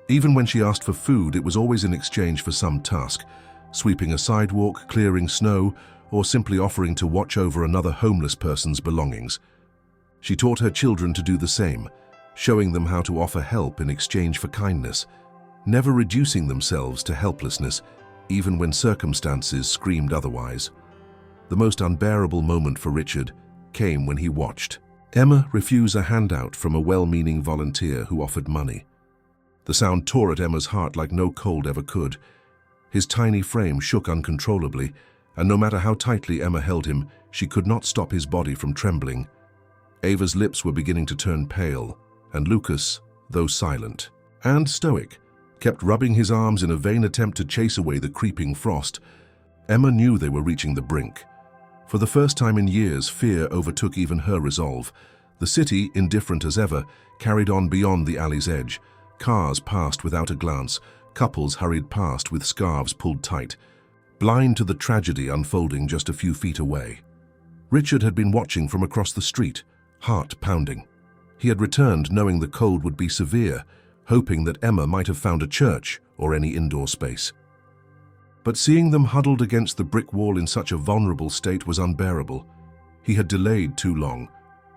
Even when she asked for food, it was always in exchange for some task, sweeping a sidewalk, clearing snow, or simply offering to watch over another homeless person's belongings. She taught her children to do the same, showing them how to offer help in exchange for kindness, never reducing themselves to helplessness, even when circumstances screamed otherwise. The most unbearable moment for Richard came when he watched Emma refuse a handout from a well-meaning volunteer who offered money. The sound tore at Emma's heart like no cold ever could. His tiny frame shook uncontrollably, and no matter how tightly Emma held him, she could not stop his body from trembling. Ava's lips were beginning to turn pale, and Lucas, though silent and stoic, kept rubbing his arms in a vain attempt to chase away the creeping frost. Emma knew they were reaching the brink. For the first time in years, fear overtook even her resolve. The city, indifferent as ever, carried on beyond the alley's edge. Cars passed without a glance. Couples hurried past with scarves pulled tight, blind to the tragedy unfolding just a few feet away. Richard had been watching from across the street, heart pounding. He had returned knowing the cold would be severe, hoping that Emma might have found a church or any indoor space. But seeing them huddled against the brick wall in such a vulnerable state was unbearable. He had delayed too long.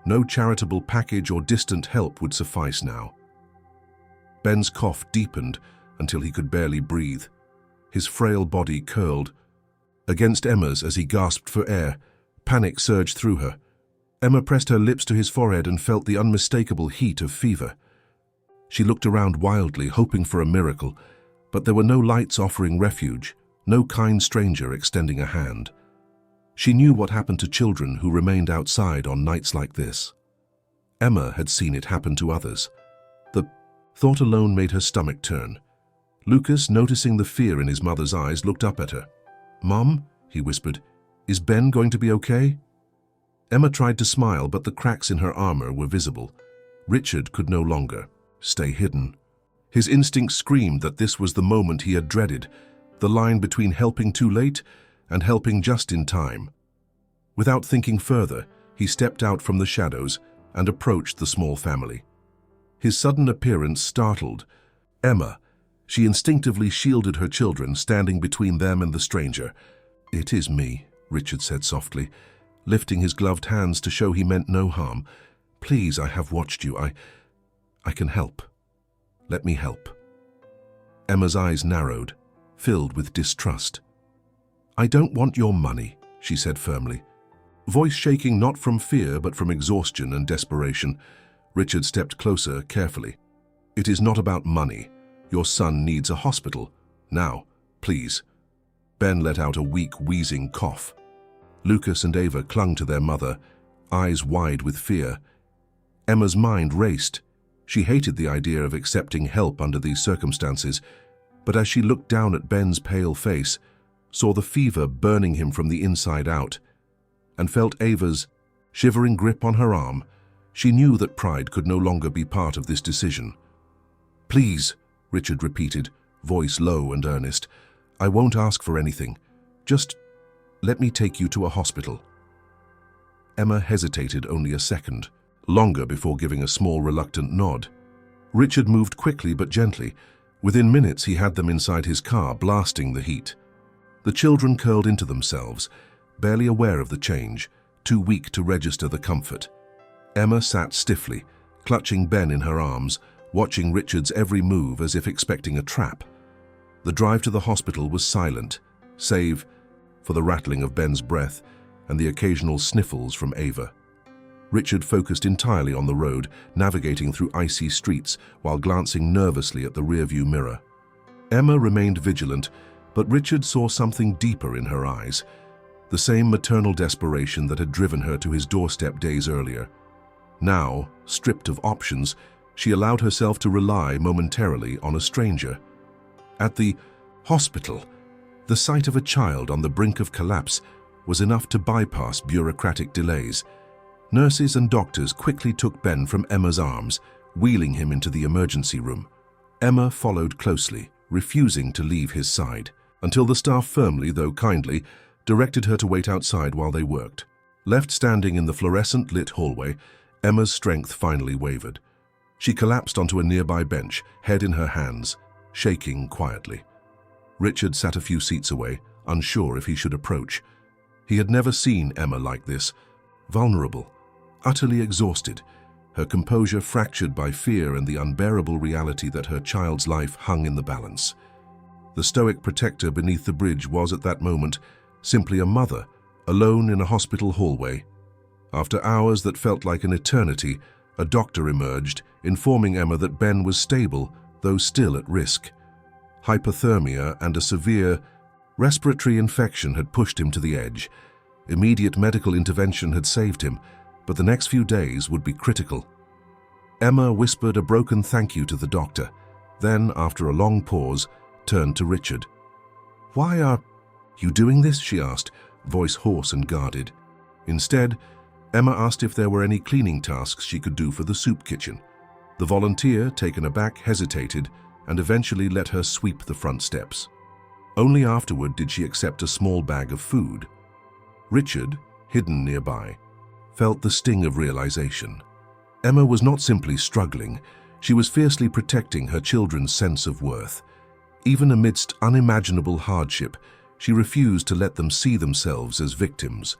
No charitable package or distant help would suffice now. Ben's cough deepened until he could barely breathe. His frail body curled against Emma's as he gasped for air. Panic surged through her. Emma pressed her lips to his forehead and felt the unmistakable heat of fever. She looked around wildly, hoping for a miracle, but there were no lights offering refuge, no kind stranger extending a hand. She knew what happened to children who remained outside on nights like this. Emma had seen it happen to others. The thought alone made her stomach turn. Lucas, noticing the fear in his mother's eyes, looked up at her. "Mom," he whispered, "is Ben going to be okay?" Emma tried to smile, but the cracks in her armor were visible. Richard could no longer stay hidden. His instinct screamed that this was the moment he had dreaded, the line between helping too late and helping just in time. Without thinking further, he stepped out from the shadows and approached the small family. His sudden appearance startled Emma. She instinctively shielded her children, standing between them and the stranger. "It is me," Richard said softly, lifting his gloved hands to show he meant no harm. "Please, I have watched you. I can help. Let me help." Emma's eyes narrowed, filled with distrust. "I don't want your money," she said firmly. Voice shaking not from fear but from exhaustion and desperation, Richard stepped closer carefully. "It is not about money. Your son needs a hospital. Now, please." Ben let out a weak, wheezing cough. Lucas and Ava clung to their mother, eyes wide with fear. Emma's mind raced. She hated the idea of accepting help under these circumstances, but as she looked down at Ben's pale face, saw the fever burning him from the inside out, and felt Ava's shivering grip on her arm, she knew that pride could no longer be part of this decision. "Please," Richard repeated, voice low and earnest, "I won't ask for anything. Just "Let me take you to a hospital." Emma hesitated only a second, longer before giving a small reluctant nod. Richard moved quickly but gently. Within minutes he had them inside his car, blasting the heat. The children curled into themselves, barely aware of the change, too weak to register the comfort. Emma sat stiffly, clutching Ben in her arms, watching Richard's every move as if expecting a trap. The drive to the hospital was silent, save for the rattling of Ben's breath and the occasional sniffles from Ava. Richard focused entirely on the road, navigating through icy streets while glancing nervously at the rearview mirror. Emma remained vigilant, but Richard saw something deeper in her eyes, the same maternal desperation that had driven her to his doorstep days earlier. Now, stripped of options, she allowed herself to rely momentarily on a stranger. At the hospital, the sight of a child on the brink of collapse was enough to bypass bureaucratic delays. Nurses and doctors quickly took Ben from Emma's arms, wheeling him into the emergency room. Emma followed closely, refusing to leave his side, until the staff firmly, though kindly, directed her to wait outside while they worked. Left standing in the fluorescent-lit hallway, Emma's strength finally wavered. She collapsed onto a nearby bench, head in her hands, shaking quietly. Richard sat a few seats away, unsure if he should approach. He had never seen Emma like this, vulnerable, utterly exhausted, her composure fractured by fear and the unbearable reality that her child's life hung in the balance. The stoic protector beneath the bridge was at that moment simply a mother, alone in a hospital hallway. After hours that felt like an eternity, a doctor emerged, informing Emma that Ben was stable, though still at risk. Hypothermia and a severe respiratory infection had pushed him to the edge. Immediate medical intervention had saved him, but the next few days would be critical. Emma whispered a broken thank you to the doctor, then, after a long pause, turned to Richard. "Why are you doing this?" she asked, voice hoarse and guarded. Instead, Emma asked if there were any cleaning tasks she could do for the soup kitchen. The volunteer, taken aback, hesitated and eventually let her sweep the front steps. Only afterward did she accept a small bag of food. Richard, hidden nearby, felt the sting of realization. Emma was not simply struggling, she was fiercely protecting her children's sense of worth. Even amidst unimaginable hardship, she refused to let them see themselves as victims.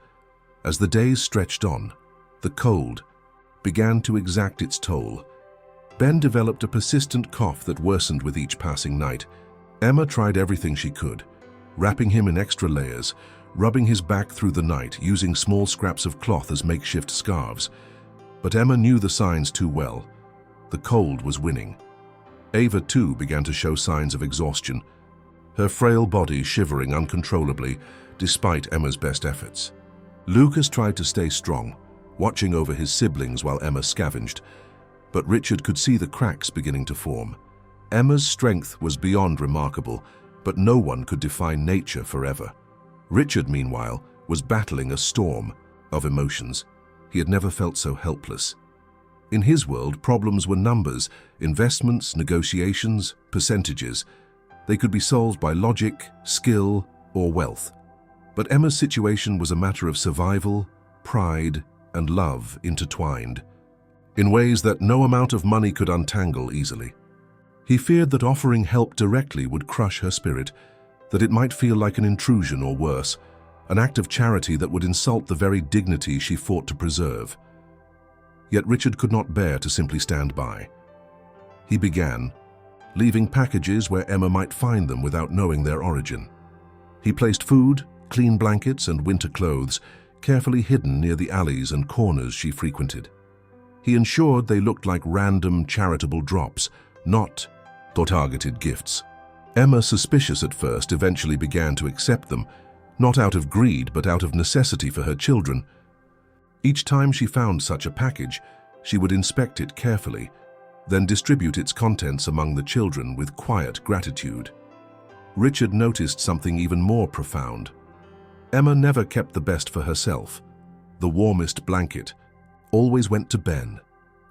As the days stretched on, the cold began to exact its toll. Ben developed a persistent cough that worsened with each passing night. Emma tried everything she could, wrapping him in extra layers, rubbing his back through the night, using small scraps of cloth as makeshift scarves. But Emma knew the signs too well. The cold was winning. Ava, too, began to show signs of exhaustion, her frail body shivering uncontrollably despite Emma's best efforts. Lucas tried to stay strong, watching over his siblings while Emma scavenged, but Richard could see the cracks beginning to form. Emma's strength was beyond remarkable, but no one could define nature forever. Richard, meanwhile, was battling a storm of emotions. He had never felt so helpless. In his world, problems were numbers, investments, negotiations, percentages. They could be solved by logic, skill, or wealth. But Emma's situation was a matter of survival, pride, and love intertwined, in ways that no amount of money could untangle easily. He feared that offering help directly would crush her spirit, that it might feel like an intrusion or worse, an act of charity that would insult the very dignity she fought to preserve. Yet Richard could not bear to simply stand by. He began, leaving packages where Emma might find them without knowing their origin. He placed food, clean blankets, and winter clothes carefully hidden near the alleys and corners she frequented. He ensured they looked like random charitable drops, not targeted gifts. Emma, suspicious at first, eventually began to accept them, not out of greed but out of necessity for her children. Each time she found such a package, she would inspect it carefully, then distribute its contents among the children with quiet gratitude. Richard noticed something even more profound. Emma never kept the best for herself. The warmest blanket always went to Ben,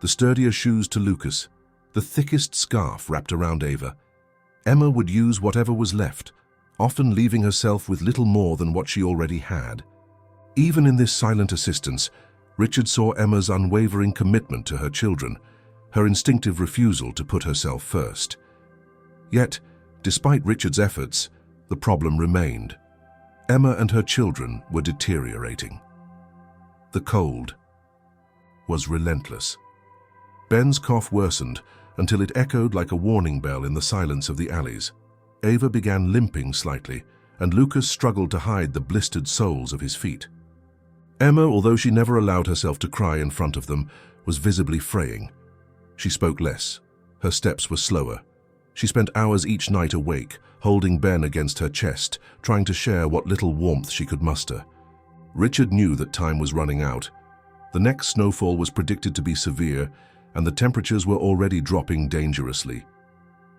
the sturdier shoes to Lucas, the thickest scarf wrapped around Ava. Emma would use whatever was left, often leaving herself with little more than what she already had. Even in this silent assistance, Richard saw Emma's unwavering commitment to her children, her instinctive refusal to put herself first. Yet, despite Richard's efforts, the problem remained. Emma and her children were deteriorating. The cold was relentless. Ben's cough worsened until it echoed like a warning bell in the silence of the alleys. Ava began limping slightly, and Lucas struggled to hide the blistered soles of his feet. Emma, although she never allowed herself to cry in front of them, was visibly fraying. She spoke less. Her steps were slower. She spent hours each night awake, holding Ben against her chest, trying to share what little warmth she could muster. Richard knew that time was running out. The next snowfall was predicted to be severe, and the temperatures were already dropping dangerously.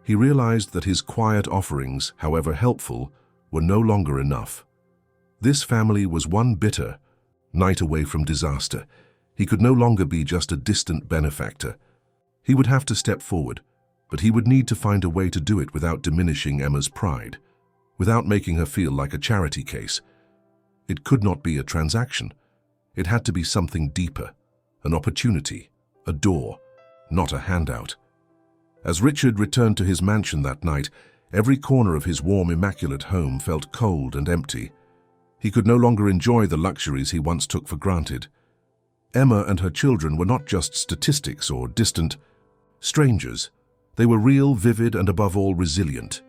He realized that his quiet offerings, however helpful, were no longer enough. This family was one bitter night away from disaster. He could no longer be just a distant benefactor. He would have to step forward, but he would need to find a way to do it without diminishing Emma's pride, without making her feel like a charity case. It could not be a transaction. It had to be something deeper, an opportunity, a door, not a handout. As Richard returned to his mansion that night, every corner of his warm, immaculate home felt cold and empty. He could no longer enjoy the luxuries he once took for granted. Emma and her children were not just statistics or distant strangers. They were real, vivid, and above all resilient.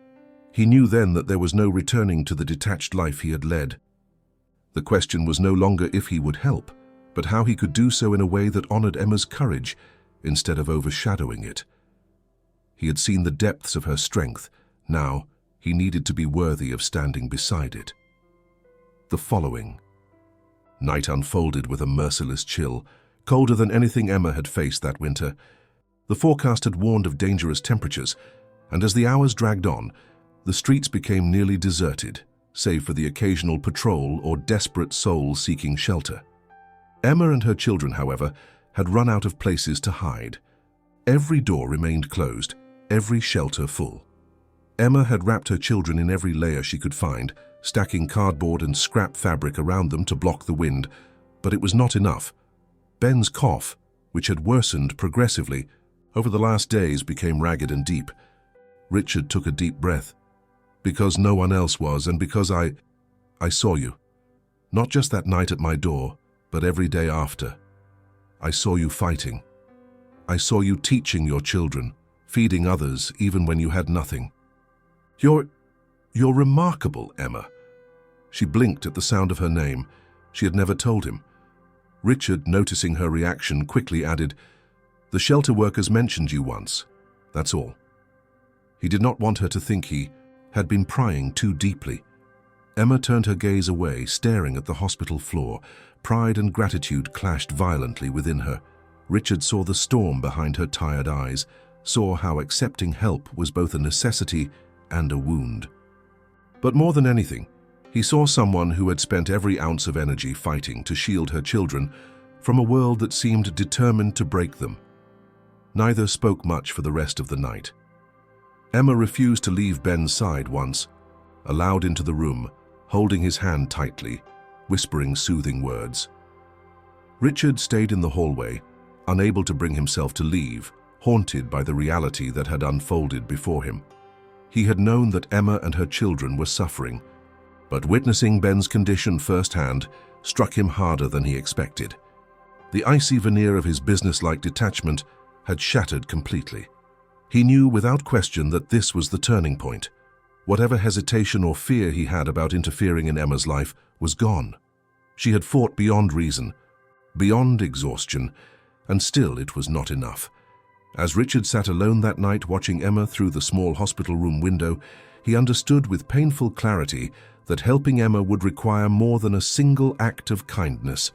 He knew then that there was no returning to the detached life he had led. The question was no longer if he would help, but how he could do so in a way that honored Emma's courage instead of overshadowing it. He had seen the depths of her strength. Now, he needed to be worthy of standing beside it. The following night unfolded with a merciless chill, colder than anything Emma had faced that winter. The forecast had warned of dangerous temperatures, and as the hours dragged on, the streets became nearly deserted, save for the occasional patrol or desperate soul seeking shelter. Emma and her children, however, had run out of places to hide. Every door remained closed, every shelter full. Emma had wrapped her children in every layer she could find, stacking cardboard and scrap fabric around them to block the wind, but it was not enough. Ben's cough, which had worsened progressively over the last days, became ragged and deep. Richard took a deep breath. Because no one else was, and because I saw you. Not just that night at my door, but every day after. I saw you fighting. I saw you teaching your children, feeding others even when you had nothing. You're remarkable, Emma. She blinked at the sound of her name. She had never told him. Richard, noticing her reaction, quickly added, "The shelter workers mentioned you once. That's all." He did not want her to think he had been prying too deeply. Emma turned her gaze away, staring at the hospital floor. Pride and gratitude clashed violently within her. Richard saw the storm behind her tired eyes, saw how accepting help was both a necessity and a wound. But more than anything, he saw someone who had spent every ounce of energy fighting to shield her children from a world that seemed determined to break them. Neither spoke much for the rest of the night. Emma refused to leave Ben's side once, allowed into the room, holding his hand tightly, whispering soothing words. Richard stayed in the hallway, unable to bring himself to leave, haunted by the reality that had unfolded before him. He had known that Emma and her children were suffering, but witnessing Ben's condition firsthand struck him harder than he expected. The icy veneer of his businesslike detachment had shattered completely. He knew without question that this was the turning point. Whatever hesitation or fear he had about interfering in Emma's life was gone. She had fought beyond reason, beyond exhaustion, and still it was not enough. As Richard sat alone that night watching Emma through the small hospital room window, he understood with painful clarity that helping Emma would require more than a single act of kindness.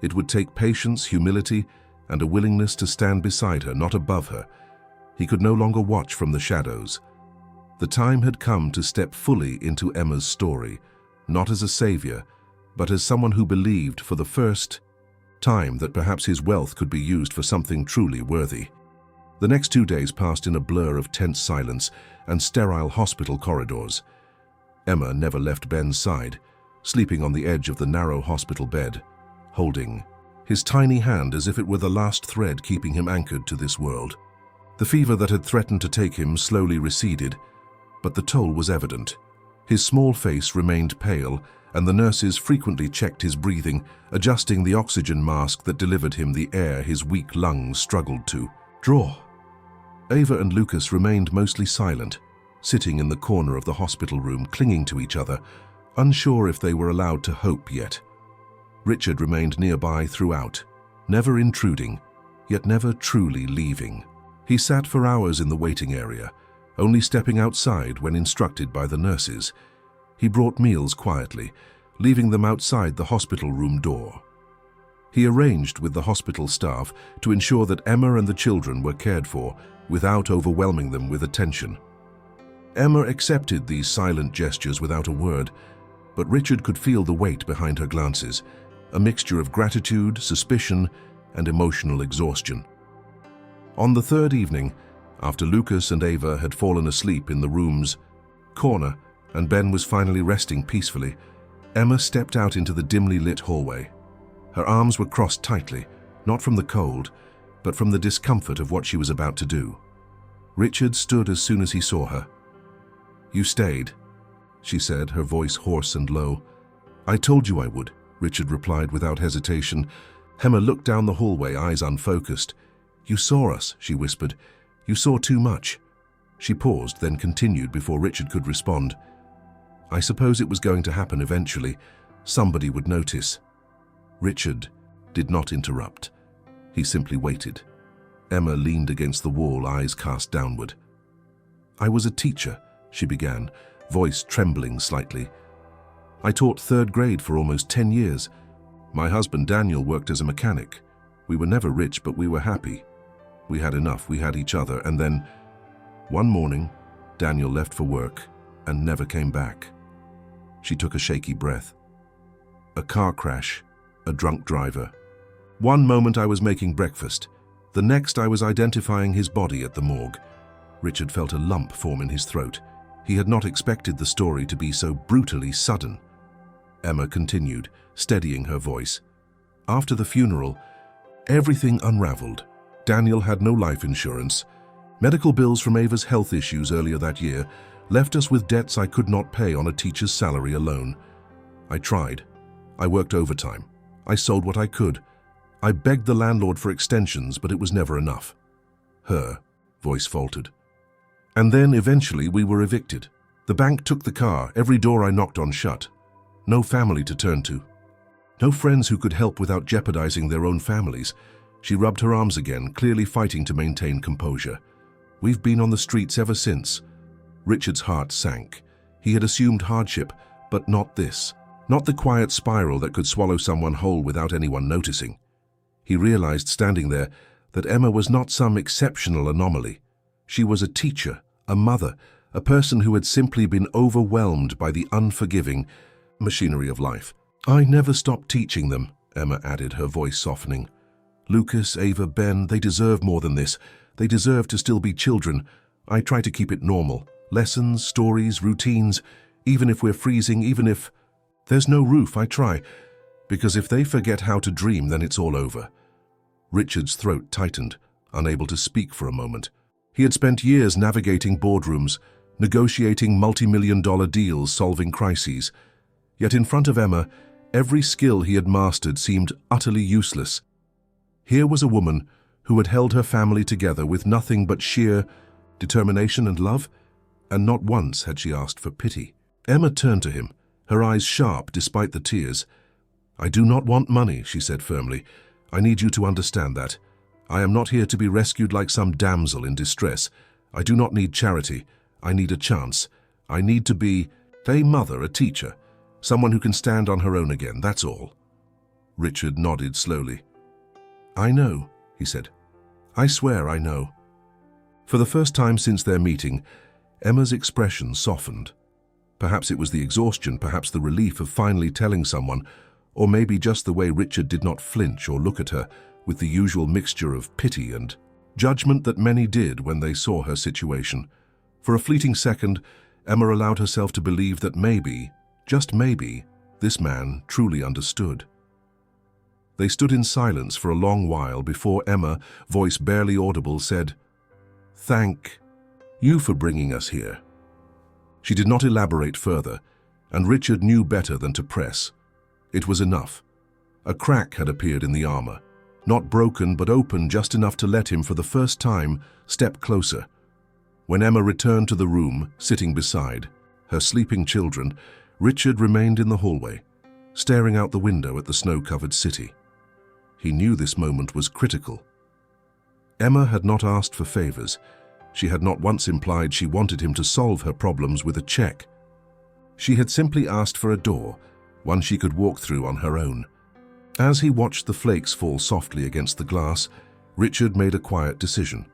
It would take patience, humility, and a willingness to stand beside her, not above her. He could no longer watch from the shadows. The time had come to step fully into Emma's story, not as a savior, but as someone who believed for the first time that perhaps his wealth could be used for something truly worthy. The next 2 days passed in a blur of tense silence and sterile hospital corridors. Emma never left Ben's side, sleeping on the edge of the narrow hospital bed, holding his tiny hand as if it were the last thread keeping him anchored to this world. The fever that had threatened to take him slowly receded, but the toll was evident. His small face remained pale, and the nurses frequently checked his breathing, adjusting the oxygen mask that delivered him the air his weak lungs struggled to draw. Ava and Lucas remained mostly silent, sitting in the corner of the hospital room, clinging to each other, unsure if they were allowed to hope yet. Richard remained nearby throughout, never intruding, yet never truly leaving. He sat for hours in the waiting area, only stepping outside when instructed by the nurses. He brought meals quietly, leaving them outside the hospital room door. He arranged with the hospital staff to ensure that Emma and the children were cared for without overwhelming them with attention. Emma accepted these silent gestures without a word, but Richard could feel the weight behind her glances, a mixture of gratitude, suspicion, and emotional exhaustion. On the third evening, after Lucas and Ava had fallen asleep in the room's corner and Ben was finally resting peacefully, Emma stepped out into the dimly lit hallway. Her arms were crossed tightly, not from the cold, but from the discomfort of what she was about to do. Richard stood as soon as he saw her. "You stayed," she said, her voice hoarse and low. "I told you I would," Richard replied without hesitation. Emma looked down the hallway, eyes unfocused. "You saw us," she whispered. "You saw too much." She paused, then continued before Richard could respond. "I suppose it was going to happen eventually. Somebody would notice." Richard did not interrupt. He simply waited. Emma leaned against the wall, eyes cast downward. "I was a teacher," she began, voice trembling slightly. "I taught third grade for almost 10 years. My husband Daniel worked as a mechanic. We were never rich, but we were happy. We had enough, we had each other, and then, one morning, Daniel left for work and never came back." She took a shaky breath. "A car crash, a drunk driver. One moment I was making breakfast, the next I was identifying his body at the morgue." Richard felt a lump form in his throat. He had not expected the story to be so brutally sudden. Emma continued, steadying her voice. "After the funeral, everything unraveled. Daniel had no life insurance. Medical bills from Ava's health issues earlier that year left us with debts I could not pay on a teacher's salary alone. I tried. I worked overtime. I sold what I could. I begged the landlord for extensions, but it was never enough." Her voice faltered. "And then, eventually, we were evicted. The bank took the car, every door I knocked on shut. No family to turn to. No friends who could help without jeopardizing their own families." She rubbed her arms again, clearly fighting to maintain composure. "We've been on the streets ever since." Richard's heart sank. He had assumed hardship, but not this. Not the quiet spiral that could swallow someone whole without anyone noticing. He realized, standing there, that Emma was not some exceptional anomaly. She was a teacher, a mother, a person who had simply been overwhelmed by the unforgiving machinery of life. "I never stopped teaching them," Emma added, her voice softening. "Lucas, Ava, Ben, they deserve more than this. They deserve to still be children. I try to keep it normal. Lessons, stories, routines. Even if we're freezing, even if there's no roof, I try. Because if they forget how to dream, then it's all over." Richard's throat tightened, unable to speak for a moment. He had spent years navigating boardrooms, negotiating multi-million-dollar deals, solving crises. Yet in front of Emma, every skill he had mastered seemed utterly useless. Here was a woman who had held her family together with nothing but sheer determination and love, and not once had she asked for pity. Emma turned to him, her eyes sharp despite the tears. "I do not want money," she said firmly. "I need you to understand that. I am not here to be rescued like some damsel in distress. I do not need charity. I need a chance. I need to be a mother, a teacher, someone who can stand on her own again, that's all." Richard nodded slowly. "I know," he said. "I swear I know." For the first time since their meeting, Emma's expression softened. Perhaps it was the exhaustion, perhaps the relief of finally telling someone, or maybe just the way Richard did not flinch or look at her with the usual mixture of pity and judgment that many did when they saw her situation. For a fleeting second, Emma allowed herself to believe that maybe, just maybe, this man truly understood. They stood in silence for a long while before Emma, voice barely audible, said, "Thank you for bringing us here." She did not elaborate further, and Richard knew better than to press. It was enough. A crack had appeared in the armor, not broken but open just enough to let him, for the first time, step closer. When Emma returned to the room, sitting beside her sleeping children, Richard remained in the hallway, staring out the window at the snow-covered city. He knew this moment was critical. Emma had not asked for favors. She had not once implied she wanted him to solve her problems with a check. She had simply asked for a door, one she could walk through on her own. As he watched the flakes fall softly against the glass, Richard made a quiet decision.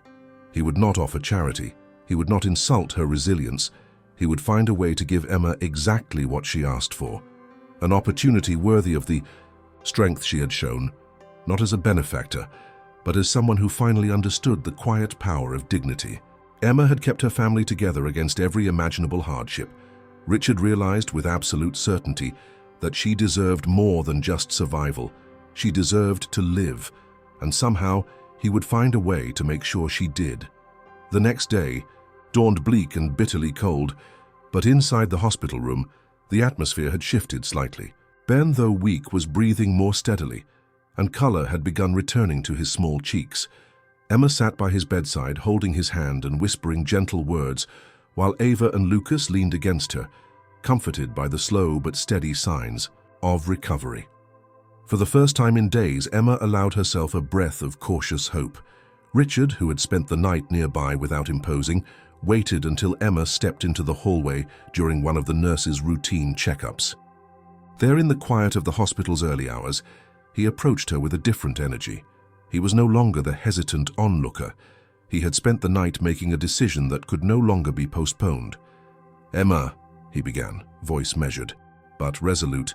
He would not offer charity. He would not insult her resilience. He would find a way to give Emma exactly what she asked for. An opportunity worthy of the strength she had shown, not as a benefactor, but as someone who finally understood the quiet power of dignity. Emma had kept her family together against every imaginable hardship. Richard realized with absolute certainty that she deserved more than just survival. She deserved to live, and somehow he would find a way to make sure she did. The next day dawned bleak and bitterly cold, but inside the hospital room, the atmosphere had shifted slightly. Ben, though weak, was breathing more steadily, and color had begun returning to his small cheeks. Emma sat by his bedside, holding his hand and whispering gentle words, while Ava and Lucas leaned against her, comforted by the slow but steady signs of recovery. For the first time in days, Emma allowed herself a breath of cautious hope. Richard, who had spent the night nearby without imposing, waited until Emma stepped into the hallway during one of the nurses' routine checkups. There, in the quiet of the hospital's early hours, he approached her with a different energy. He was no longer the hesitant onlooker. He had spent the night making a decision that could no longer be postponed. "Emma," he began, voice measured, but resolute,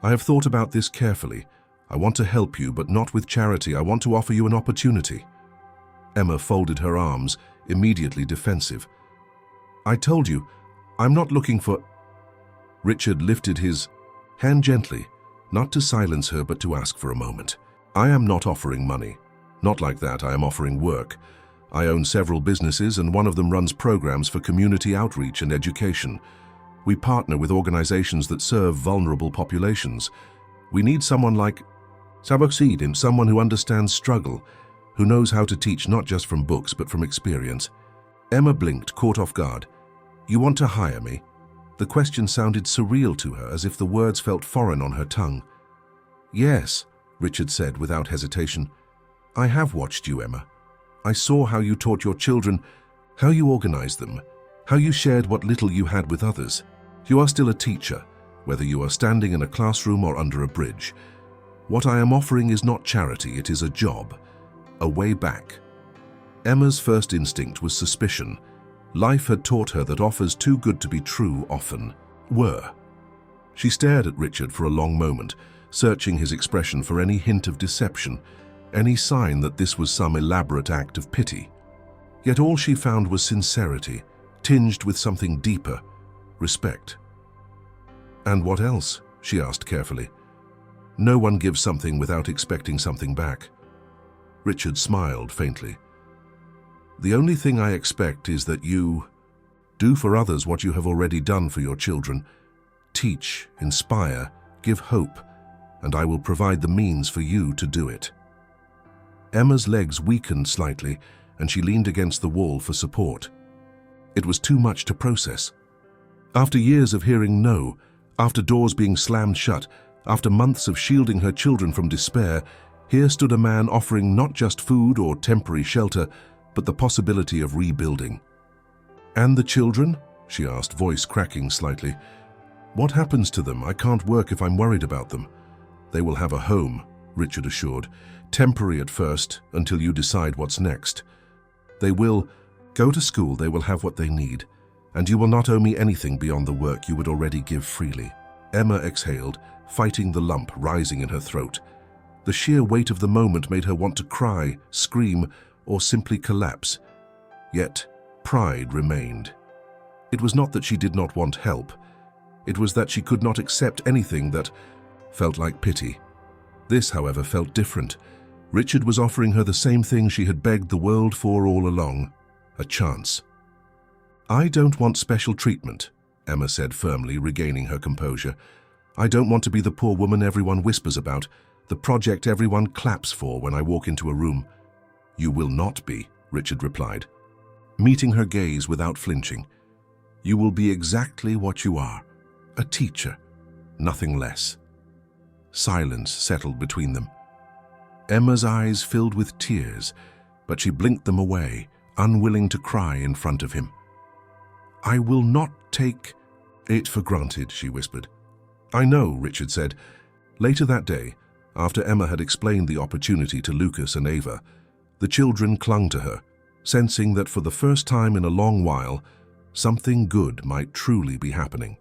"I have thought about this carefully. I want to help you, but not with charity. I want to offer you an opportunity." Emma folded her arms, immediately defensive. "I told you, I'm not looking for—" Richard lifted his hand gently, not to silence her but to ask for a moment. "I am not offering money. Not like that. I am offering work. I own several businesses, and one of them runs programs for community outreach and education. We partner with organizations that serve vulnerable populations. We need someone like Saboxidin, someone who understands struggle, who knows how to teach not just from books but from experience." Emma blinked, caught off guard. "You want to hire me?" The question sounded surreal to her, as if the words felt foreign on her tongue. "Yes," Richard said without hesitation. "I have watched you, Emma. I saw how you taught your children, how you organized them, how you shared what little you had with others. You are still a teacher, whether you are standing in a classroom or under a bridge. What I am offering is not charity, it is a job, a way back." Emma's first instinct was suspicion. Life had taught her that offers too good to be true often were. She stared at Richard for a long moment, searching his expression for any hint of deception, any sign that this was some elaborate act of pity. Yet all she found was sincerity, tinged with something deeper, respect. "And what else?" she asked carefully. "No one gives something without expecting something back." Richard smiled faintly. "The only thing I expect is that you do for others what you have already done for your children. Teach, inspire, give hope, and I will provide the means for you to do it." Emma's legs weakened slightly, and she leaned against the wall for support. It was too much to process. After years of hearing no, after doors being slammed shut, after months of shielding her children from despair, here stood a man offering not just food or temporary shelter, but the possibility of rebuilding. "And the children?" she asked, voice cracking slightly. "What happens to them? I can't work if I'm worried about them." "They will have a home," Richard assured. "Temporary at first, until you decide what's next. They will go to school, they will have what they need, and you will not owe me anything beyond the work you would already give freely." Emma exhaled, fighting the lump rising in her throat. The sheer weight of the moment made her want to cry, scream, or simply collapse. Yet pride remained. It was not that she did not want help. It was that she could not accept anything that felt like pity. This, however, felt different. Richard was offering her the same thing she had begged the world for all along, a chance. "I don't want special treatment," Emma said firmly, regaining her composure. "I don't want to be the poor woman everyone whispers about, the project everyone claps for when I walk into a room." "You will not be," Richard replied, meeting her gaze without flinching. "You will be exactly what you are, a teacher, nothing less." Silence settled between them. Emma's eyes filled with tears, but she blinked them away, unwilling to cry in front of him. "I will not take it for granted," she whispered. "I know," Richard said. Later that day, after Emma had explained the opportunity to Lucas and Ava, the children clung to her, sensing that for the first time in a long while, something good might truly be happening.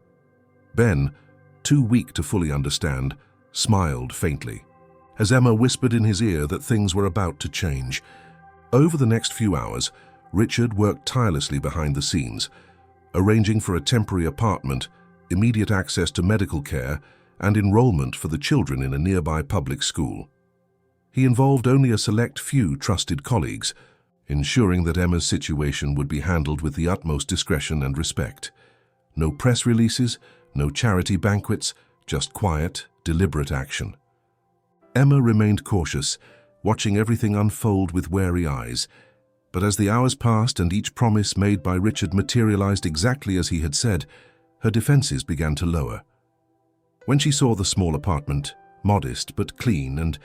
Ben, too weak to fully understand, smiled faintly, as Emma whispered in his ear that things were about to change. Over the next few hours, Richard worked tirelessly behind the scenes, arranging for a temporary apartment, immediate access to medical care, and enrollment for the children in a nearby public school. He involved only a select few trusted colleagues, ensuring that Emma's situation would be handled with the utmost discretion and respect. No press releases, no charity banquets, just quiet, deliberate action. Emma remained cautious, watching everything unfold with wary eyes. But as the hours passed and each promise made by Richard materialized exactly as he had said, her defenses began to lower. When she saw the small apartment, modest but clean and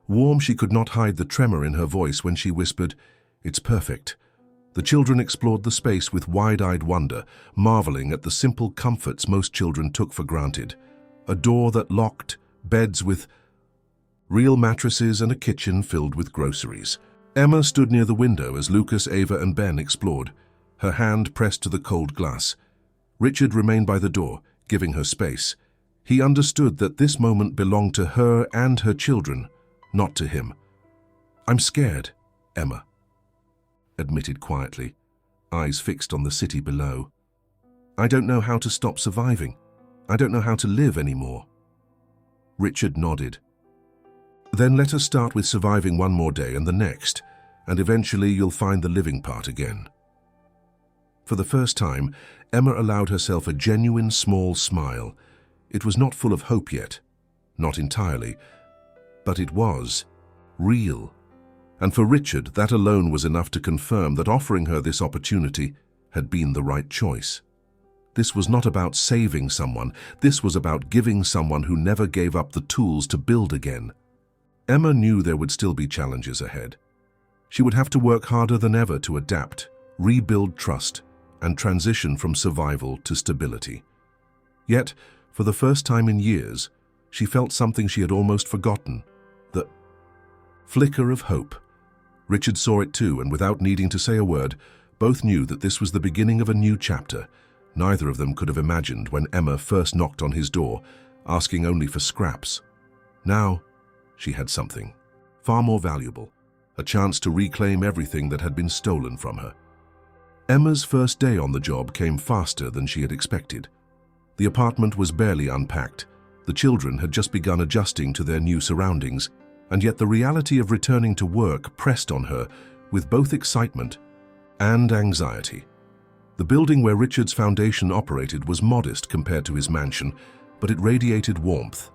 warm, she could not hide the tremor in her voice when she whispered, "It's perfect." The children explored the space with wide-eyed wonder, marveling at the simple comforts most children took for granted. A door that locked, beds with real mattresses, and a kitchen filled with groceries. Emma stood near the window as Lucas, Ava, and Ben explored, her hand pressed to the cold glass. Richard remained by the door, giving her space. He understood that this moment belonged to her and her children, not to him. "I'm scared," Emma admitted quietly, eyes fixed on the city below. "I don't know how to stop surviving. I don't know how to live anymore." Richard nodded. "Then let us start with surviving one more day and the next, and eventually you'll find the living part again." For the first time, Emma allowed herself a genuine small smile. It was not full of hope yet, not entirely, but it was real. And for Richard, that alone was enough to confirm that offering her this opportunity had been the right choice. This was not about saving someone, this was about giving someone who never gave up the tools to build again. Emma knew there would still be challenges ahead. She would have to work harder than ever to adapt, rebuild trust, and transition from survival to stability. Yet, for the first time in years, she felt something she had almost forgotten, the flicker of hope. Richard saw it too, and without needing to say a word, both knew that this was the beginning of a new chapter. Neither of them could have imagined when Emma first knocked on his door, asking only for scraps. Now, she had something far more valuable, a chance to reclaim everything that had been stolen from her. Emma's first day on the job came faster than she had expected. The apartment was barely unpacked. The children had just begun adjusting to their new surroundings, and yet the reality of returning to work pressed on her with both excitement and anxiety. The building where Richard's foundation operated was modest compared to his mansion, but it radiated warmth.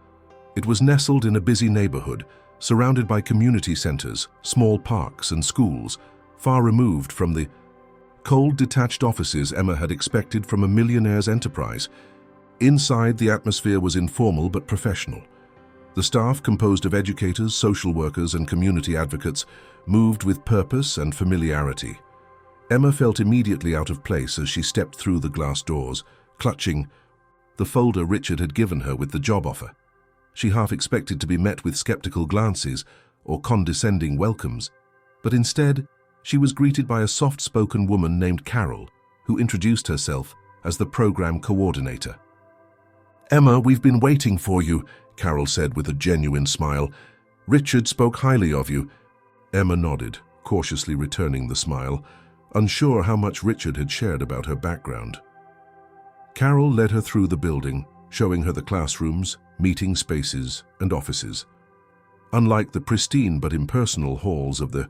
It was nestled in a busy neighborhood, surrounded by community centers, small parks, and schools, far removed from the cold, detached offices Emma had expected from a Millionaire'S enterprise. Inside, the atmosphere was informal but professional. The staff, composed of educators, social workers, and community advocates, moved with purpose and familiarity. Emma felt immediately out of place as she stepped through the glass doors, clutching the folder Richard had given her with the job offer. She half expected to be met with skeptical glances or condescending welcomes, but instead, she was greeted by a soft-spoken woman named Carol, who introduced herself as the program coordinator. "Emma, we've been waiting for you," Carol said with a genuine smile. "Richard spoke highly of you." Emma nodded, cautiously returning the smile, unsure how much Richard had shared about her background. Carol led her through the building, showing her the classrooms, meeting spaces, and offices. Unlike the pristine but impersonal halls of the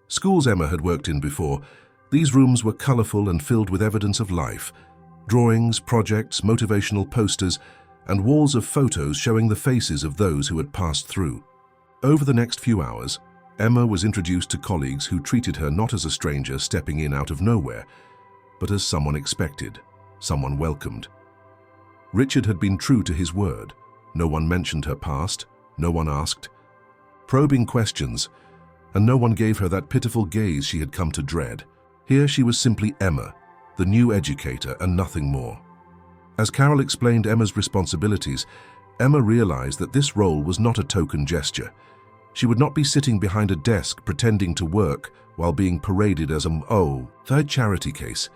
schools Emma had worked in before, these rooms were colorful and filled with evidence of life: drawings, projects, motivational posters, and walls of photos showing the faces of those who had passed through. Over the next few hours, Emma was introduced to colleagues who treated her not as a stranger stepping in out of nowhere, but as someone expected, someone welcomed. Richard had been true to his word. No one mentioned her past, no one asked probing questions, and no one gave her that pitiful gaze she had come to dread. Here she was simply Emma, the new educator, and nothing more. As Carol explained Emma's responsibilities, Emma realized that this role was not a token gesture. She would not be sitting behind a desk pretending to work while being paraded as a third charity case.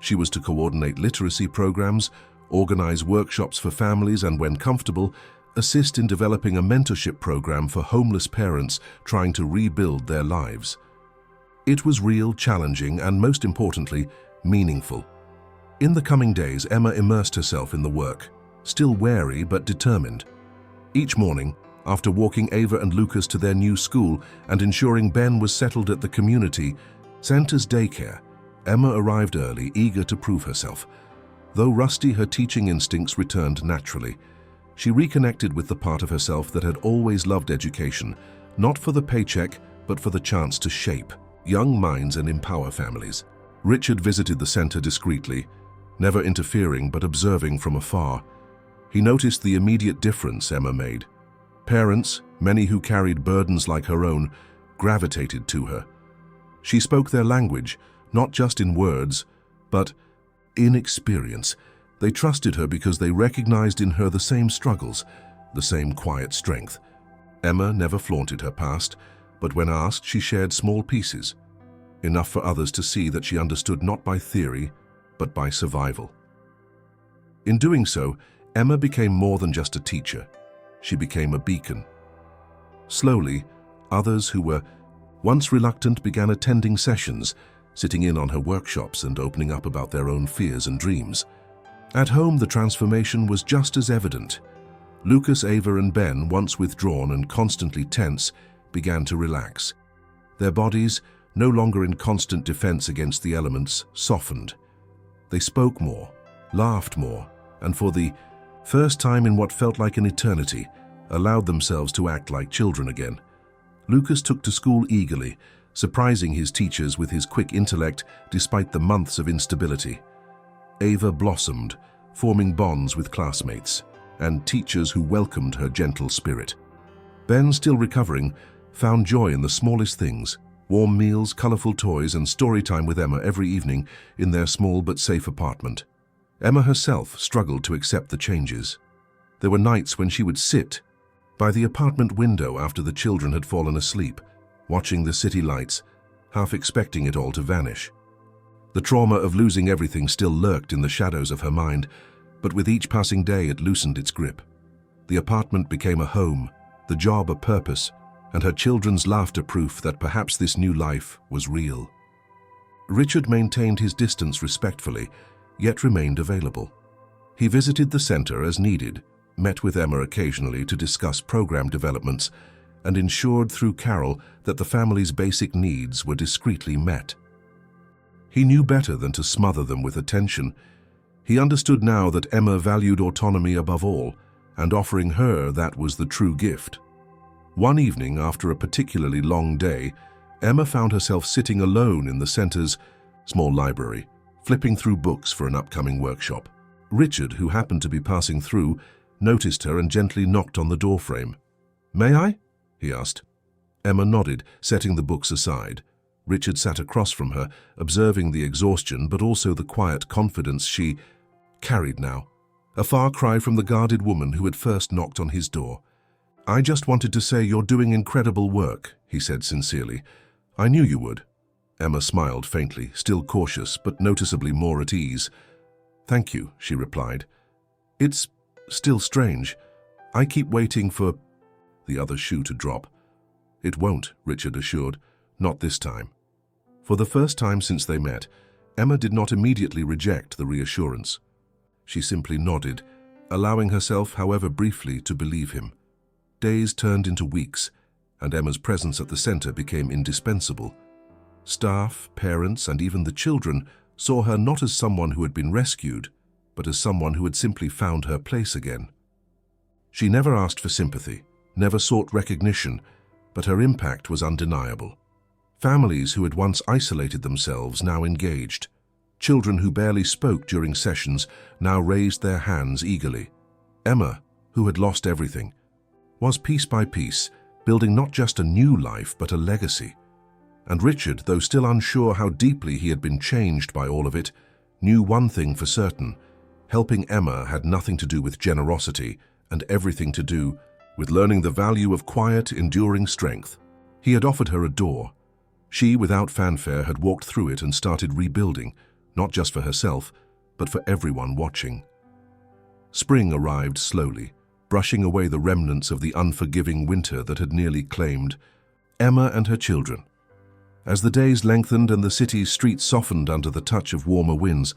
She was to coordinate literacy programs, organize workshops for families, and when comfortable, assist in developing a mentorship program for homeless parents trying to rebuild their lives. It was real, challenging, and most importantly, meaningful. In the coming days, Emma immersed herself in the work, still wary but determined. Each morning, after walking Ava and Lucas to their new school and ensuring Ben was settled at the community center's daycare, Emma arrived early, eager to prove herself. Though rusty, her teaching instincts returned naturally. She reconnected with the part of herself that had always loved education, not for the paycheck, but for the chance to shape young minds and empower families. Richard visited the center discreetly, never interfering but observing from afar. He noticed the immediate difference Emma made. Parents, many who carried burdens like her own, gravitated to her. She spoke their language, not just in words, but in experience. They trusted her because they recognized in her the same struggles, the same quiet strength. Emma never flaunted her past, but when asked, she shared small pieces, enough for others to see that she understood not by theory, but by survival. In doing so, Emma became more than just a teacher. She became a beacon. Slowly, others who were once reluctant began attending sessions, sitting in on her workshops and opening up about their own fears and dreams. At home, the transformation was just as evident. Lucas, Ava, and Ben, once withdrawn and constantly tense, began to relax. Their bodies, no longer in constant defense against the elements, softened. They spoke more, laughed more, and for the first time in what felt like an eternity, allowed themselves to act like children again. Lucas took to school eagerly, surprising his teachers with his quick intellect despite the months of instability. Ava blossomed, forming bonds with classmates and teachers who welcomed her gentle spirit. Ben, still recovering, found joy in the smallest things: warm meals, colorful toys, and story time with Emma every evening in their small but safe apartment. Emma herself struggled to accept the changes. There were nights when she would sit by the apartment window after the children had fallen asleep, watching the city lights, half expecting it all to vanish. The trauma of losing everything still lurked in the shadows of her mind, but with each passing day it loosened its grip. The apartment became a home, the job a purpose, and her children's laughter proof that perhaps this new life was real. Richard maintained his distance respectfully, yet remained available. He visited the center as needed, met with Emma occasionally to discuss program developments, and ensured through Carol that the family's basic needs were discreetly met. He knew better than to smother them with attention. He understood now that Emma valued autonomy above all, and offering her that was the true gift. One evening, after a particularly long day, Emma found herself sitting alone in the center's small library, flipping through books for an upcoming workshop. Richard, who happened to be passing through, noticed her and gently knocked on the doorframe. "May I?" he asked. Emma nodded, setting the books aside. Richard sat across from her, observing the exhaustion but also the quiet confidence she carried now, a far cry from the guarded woman who had first knocked on his door. "I just wanted to say you're doing incredible work," he said sincerely. "I knew you would." Emma smiled faintly, still cautious but noticeably more at ease. "Thank you," she replied. "It's still strange. I keep waiting for the other shoe to drop." "It won't," Richard assured. "Not this time." For the first time since they met, Emma did not immediately reject the reassurance. She simply nodded, allowing herself, however briefly, to believe him. Days turned into weeks, and Emma's presence at the center became indispensable. Staff, parents, and even the children saw her not as someone who had been rescued, but as someone who had simply found her place again. She never asked for sympathy, never sought recognition, but her impact was undeniable. Families who had once isolated themselves now engaged. Children who barely spoke during sessions now raised their hands eagerly. Emma, who had lost everything, was piece by piece building not just a new life but a legacy. And Richard, though still unsure how deeply he had been changed by all of it, knew one thing for certain: helping Emma had nothing to do with generosity and everything to do with learning the value of quiet, enduring strength. He had offered her a door. She, without fanfare, had walked through it and started rebuilding, not just for herself, but for everyone watching. Spring arrived slowly, brushing away the remnants of the unforgiving winter that had nearly claimed Emma and her children. As the days lengthened and the city's streets softened under the touch of warmer winds,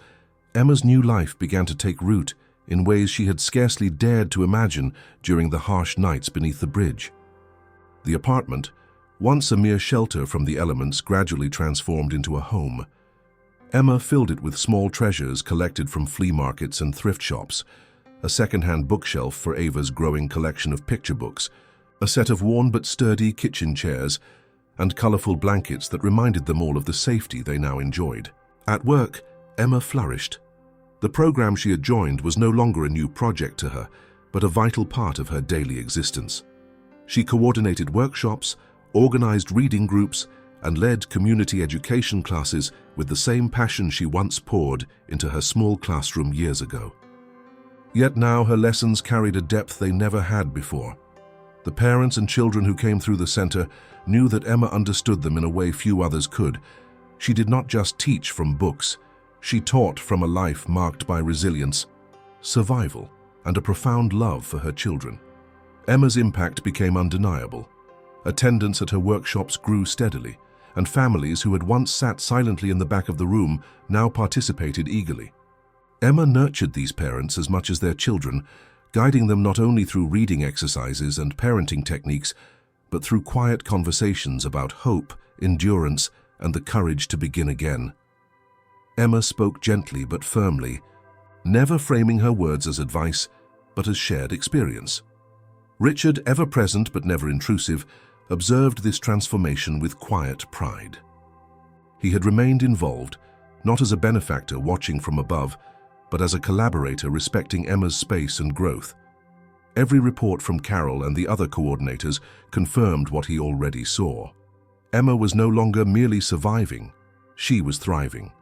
Emma's new life began to take root in ways she had scarcely dared to imagine during the harsh nights beneath the bridge. The apartment, once a mere shelter from the elements, gradually transformed into a home. Emma filled it with small treasures collected from flea markets and thrift shops, a second-hand bookshelf for Ava's growing collection of picture books, a set of worn but sturdy kitchen chairs, and colorful blankets that reminded them all of the safety they now enjoyed. At work, Emma flourished. The program she had joined was no longer a new project to her, but a vital part of her daily existence. She coordinated workshops, organized reading groups, and led community education classes with the same passion she once poured into her small classroom years ago. Yet now her lessons carried a depth they never had before. The parents and children who came through the center knew that Emma understood them in a way few others could. She did not just teach from books. She taught from a life marked by resilience, survival, and a profound love for her children. Emma's impact became undeniable. Attendance at her workshops grew steadily, and families who had once sat silently in the back of the room now participated eagerly. Emma nurtured these parents as much as their children, guiding them not only through reading exercises and parenting techniques, but through quiet conversations about hope, endurance, and the courage to begin again. Emma spoke gently but firmly, never framing her words as advice, but as shared experience. Richard, ever present but never intrusive, observed this transformation with quiet pride. He had remained involved, not as a benefactor watching from above, but as a collaborator respecting Emma's space and growth. Every report from Carol and the other coordinators confirmed what he already saw. Emma was no longer merely surviving, she was thriving.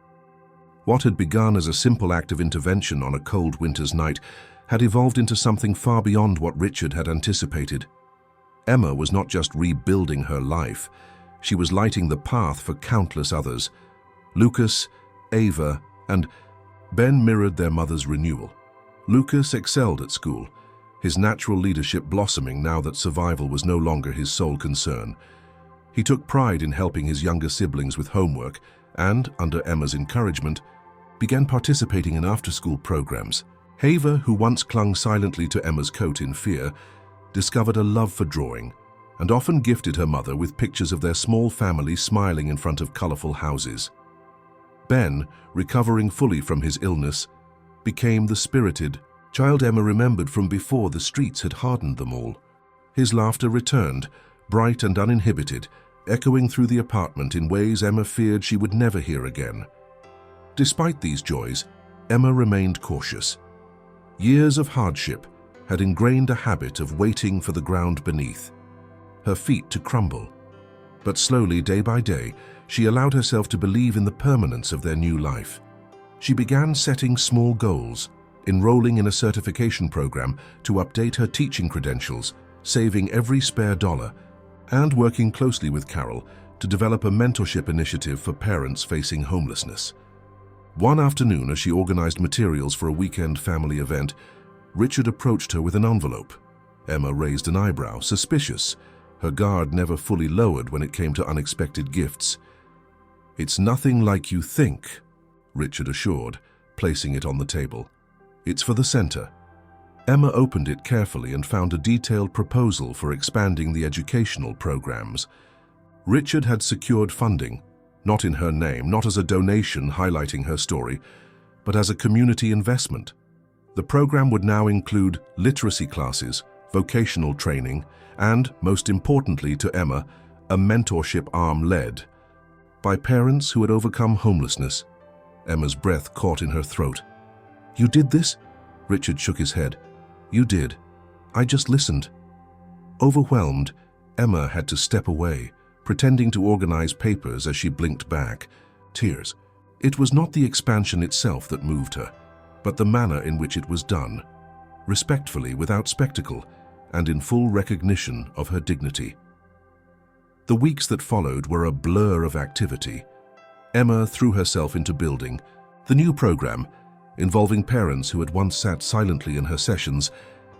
What had begun as a simple act of intervention on a cold winter's night had evolved into something far beyond what Richard had anticipated. Emma was not just rebuilding her life, she was lighting the path for countless others. Lucas, Ava, and Ben mirrored their mother's renewal. Lucas excelled at school, his natural leadership blossoming now that survival was no longer his sole concern. He took pride in helping his younger siblings with homework and, under Emma's encouragement, began participating in after-school programs. Ava, who once clung silently to Emma's coat in fear, discovered a love for drawing and often gifted her mother with pictures of their small family smiling in front of colorful houses. Ben, recovering fully from his illness, became the spirited child Emma remembered from before the streets had hardened them all. His laughter returned, bright and uninhibited, echoing through the apartment in ways Emma feared she would never hear again. Despite these joys, Emma remained cautious. Years of hardship had ingrained a habit of waiting for the ground beneath, her feet to crumble. But slowly, day by day, she allowed herself to believe in the permanence of their new life. She began setting small goals, enrolling in a certification program to update her teaching credentials, saving every spare dollar, and working closely with Carol to develop a mentorship initiative for parents facing homelessness. One afternoon, as she organized materials for a weekend family event, Richard approached her with an envelope. Emma raised an eyebrow, suspicious, her guard never fully lowered when it came to unexpected gifts. "It's nothing like you think," Richard assured, placing it on the table. It's for the center. Emma opened it carefully and found a detailed proposal for expanding the educational programs. Richard had secured funding, not in her name, not as a donation highlighting her story, but as a community investment. The program would now include literacy classes, vocational training, and, most importantly to Emma, a mentorship arm led by parents who had overcome homelessness. Emma's breath caught in her throat. "You did this?" Richard shook his head. "You did. I just listened." Overwhelmed, Emma had to step away, pretending to organize papers as she blinked back. Tears. It was not the expansion itself that moved her, but the manner in which it was done, respectfully, without spectacle, and in full recognition of her dignity. The weeks that followed were a blur of activity. Emma threw herself into building the new program, involving parents who had once sat silently in her sessions,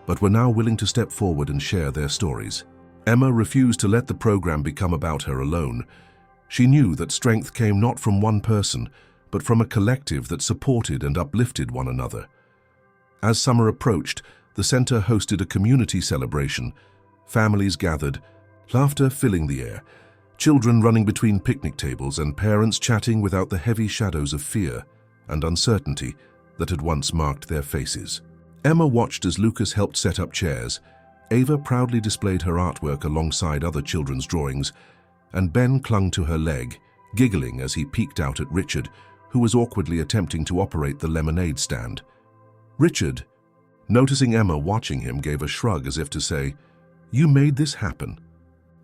but were now willing to step forward and share their stories. Emma refused to let the program become about her alone. She knew that strength came not from one person, but from a collective that supported and uplifted one another. As summer approached, the center hosted a community celebration. Families gathered, laughter filling the air, children running between picnic tables and parents chatting without the heavy shadows of fear and uncertainty that had once marked their faces. Emma watched as Lucas helped set up chairs. Ava proudly displayed her artwork alongside other children's drawings, and Ben clung to her leg, giggling as he peeked out at Richard, who was awkwardly attempting to operate the lemonade stand. Richard, noticing Emma watching him, gave a shrug as if to say, "You made this happen."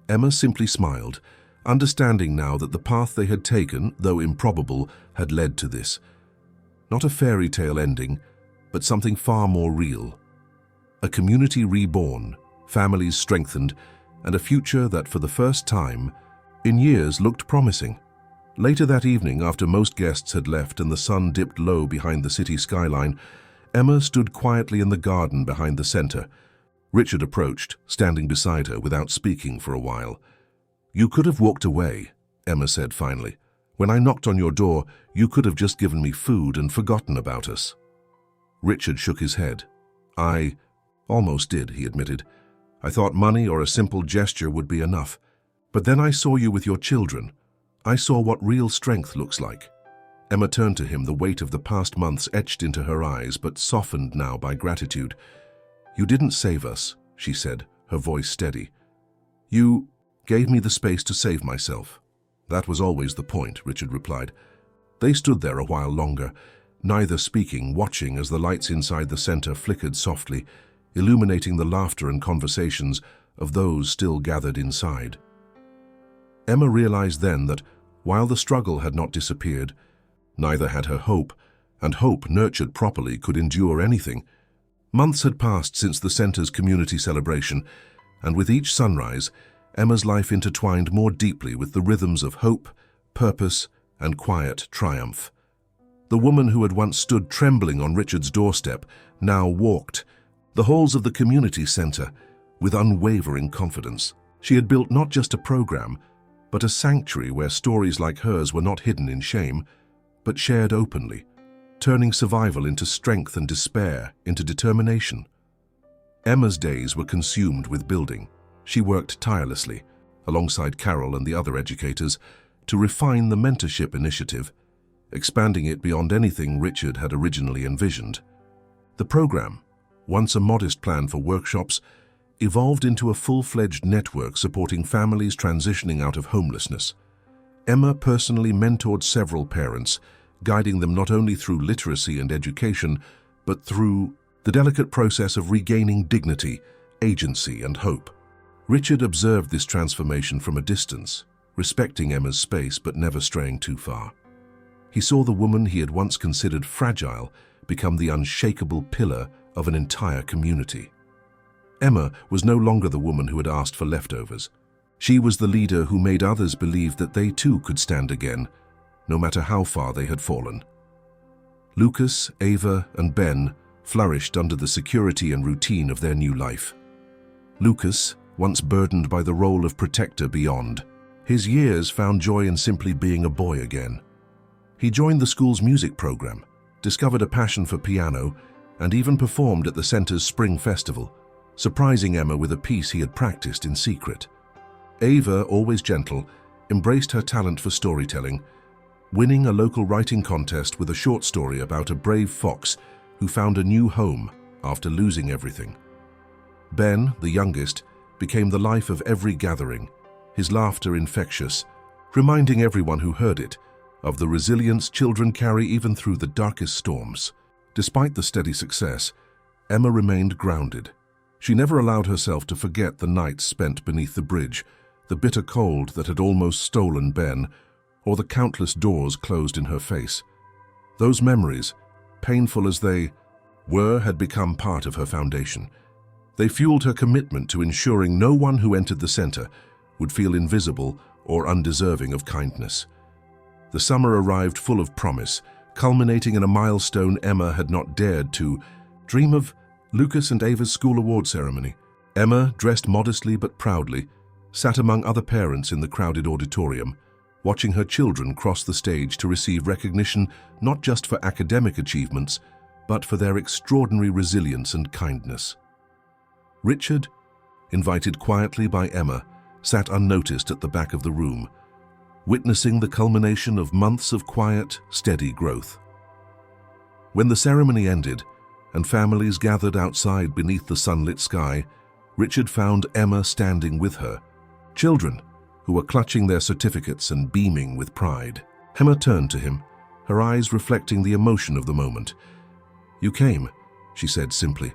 Emma simply smiled, understanding now that the path they had taken, though improbable, had led to this. Not a fairy tale ending, but something far more real. A community reborn, families strengthened, and a future that for the first time in years looked promising. Later that evening, after most guests had left and the sun dipped low behind the city skyline, Emma stood quietly in the garden behind the center. Richard approached, standing beside her without speaking for a while. "You could have walked away," Emma said finally. "When I knocked on your door, you could have just given me food and forgotten about us." Richard shook his head. "I almost did," he admitted. "I thought money or a simple gesture would be enough. But then I saw you with your children. I saw what real strength looks like." Emma turned to him, the weight of the past months etched into her eyes, but softened now by gratitude. "You didn't save us," she said, her voice steady. "You gave me the space to save myself." "That was always the point," Richard replied. They stood there a while longer, neither speaking, watching as the lights inside the center flickered softly, illuminating the laughter and conversations of those still gathered inside. Emma realized then that, while the struggle had not disappeared, neither had her hope, and hope nurtured properly could endure anything. Months had passed since the center's community celebration, and with each sunrise, Emma's life intertwined more deeply with the rhythms of hope, purpose, and quiet triumph. The woman who had once stood trembling on Richard's doorstep now walked the halls of the community center with unwavering confidence. She had built not just a program, but a sanctuary where stories like hers were not hidden in shame, but shared openly, turning survival into strength and despair into determination. Emma's days were consumed with building. She worked tirelessly, alongside Carol and the other educators, to refine the mentorship initiative, expanding it beyond anything Richard had originally envisioned. The program, once a modest plan for workshops, evolved into a full-fledged network supporting families transitioning out of homelessness. Emma personally mentored several parents, guiding them not only through literacy and education, but through the delicate process of regaining dignity, agency, and hope. Richard observed this transformation from a distance, respecting Emma's space but never straying too far. He saw the woman he had once considered fragile become the unshakable pillar of an entire community. Emma was no longer the woman who had asked for leftovers. She was the leader who made others believe that they too could stand again, no matter how far they had fallen. Lucas, Ava, and Ben flourished under the security and routine of their new life. Lucas, once burdened by the role of protector beyond, his years found joy in simply being a boy again. He joined the school's music program, discovered a passion for piano, and even performed at the center's spring festival, surprising Emma with a piece he had practiced in secret. Ava, always gentle, embraced her talent for storytelling, winning a local writing contest with a short story about a brave fox who found a new home after losing everything. Ben, the youngest, became the life of every gathering, his laughter infectious, reminding everyone who heard it of the resilience children carry even through the darkest storms. Despite the steady success, Emma remained grounded. She never allowed herself to forget the nights spent beneath the bridge, the bitter cold that had almost stolen Ben, or the countless doors closed in her face. Those memories, painful as they were, had become part of her foundation. They fueled her commitment to ensuring no one who entered the center would feel invisible or undeserving of kindness. The summer arrived full of promise, culminating in a milestone Emma had not dared to dream of: Lucas and Ava's school award ceremony. Emma, dressed modestly but proudly, sat among other parents in the crowded auditorium, watching her children cross the stage to receive recognition not just for academic achievements, but for their extraordinary resilience and kindness. Richard, invited quietly by Emma, sat unnoticed at the back of the room, witnessing the culmination of months of quiet, steady growth. When the ceremony ended and families gathered outside beneath the sunlit sky, Richard found Emma standing with her children, who were clutching their certificates and beaming with pride. Emma turned to him, her eyes reflecting the emotion of the moment. "You came," she said simply.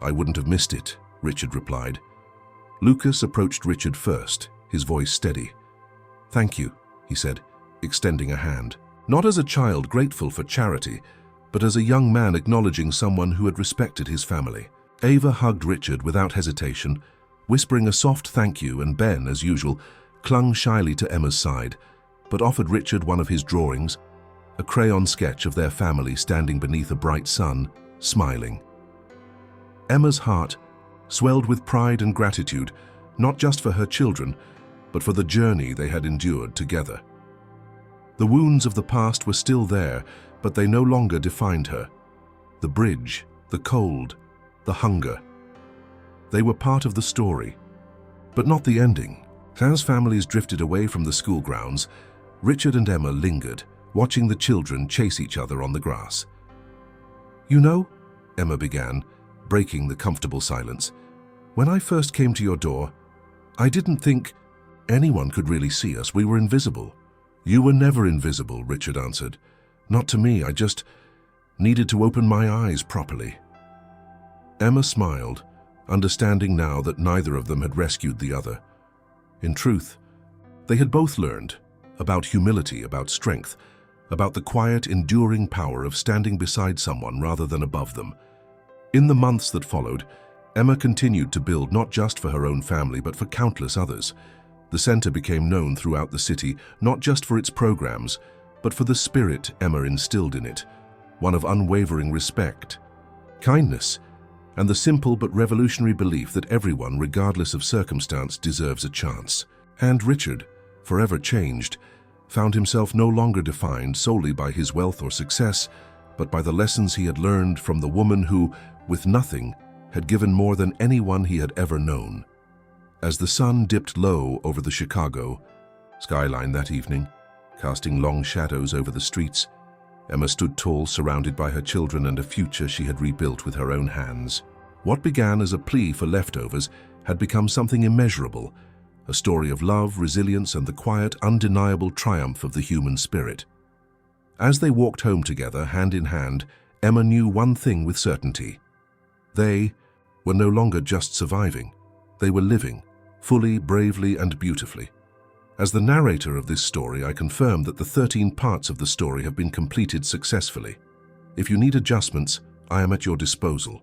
"I wouldn't have missed it," Richard replied. Lucas approached Richard first, his voice steady. "Thank you," he said, extending a hand. Not as a child grateful for charity, but as a young man acknowledging someone who had respected his family. Ava hugged Richard without hesitation, whispering a soft thank you, and Ben, as usual, clung shyly to Emma's side, but offered Richard one of his drawings, a crayon sketch of their family standing beneath a bright sun, smiling. Emma's heart swelled with pride and gratitude, not just for her children, but for the journey they had endured together. The wounds of the past were still there, but they no longer defined her. The bridge, the cold, the hunger. They were part of the story, but not the ending. As families drifted away from the school grounds, Richard and Emma lingered, watching the children chase each other on the grass. "You know," Emma began, breaking the comfortable silence, "when I first came to your door, I didn't think anyone could really see us. We were invisible." "You were never invisible," Richard answered. "Not to me. I just needed to open my eyes properly." Emma smiled, understanding now that neither of them had rescued the other. In truth, they had both learned about humility, about strength, about the quiet, enduring power of standing beside someone rather than above them. In the months that followed, Emma continued to build not just for her own family, but for countless others. The center became known throughout the city, not just for its programs, but for the spirit Emma instilled in it, one of unwavering respect, kindness, and the simple but revolutionary belief that everyone, regardless of circumstance, deserves a chance. And Richard, forever changed, found himself no longer defined solely by his wealth or success, but by the lessons he had learned from the woman who, with nothing, had given more than anyone he had ever known. As the sun dipped low over the Chicago skyline that evening, casting long shadows over the streets, Emma stood tall, surrounded by her children and a future she had rebuilt with her own hands. What began as a plea for leftovers had become something immeasurable, a story of love, resilience, and the quiet, undeniable triumph of the human spirit. As they walked home together, hand in hand, Emma knew one thing with certainty. They were no longer just surviving. They were living, fully, bravely, and beautifully. As the narrator of this story, I confirm that the 13 parts of the story have been completed successfully. If you need adjustments, I am at your disposal.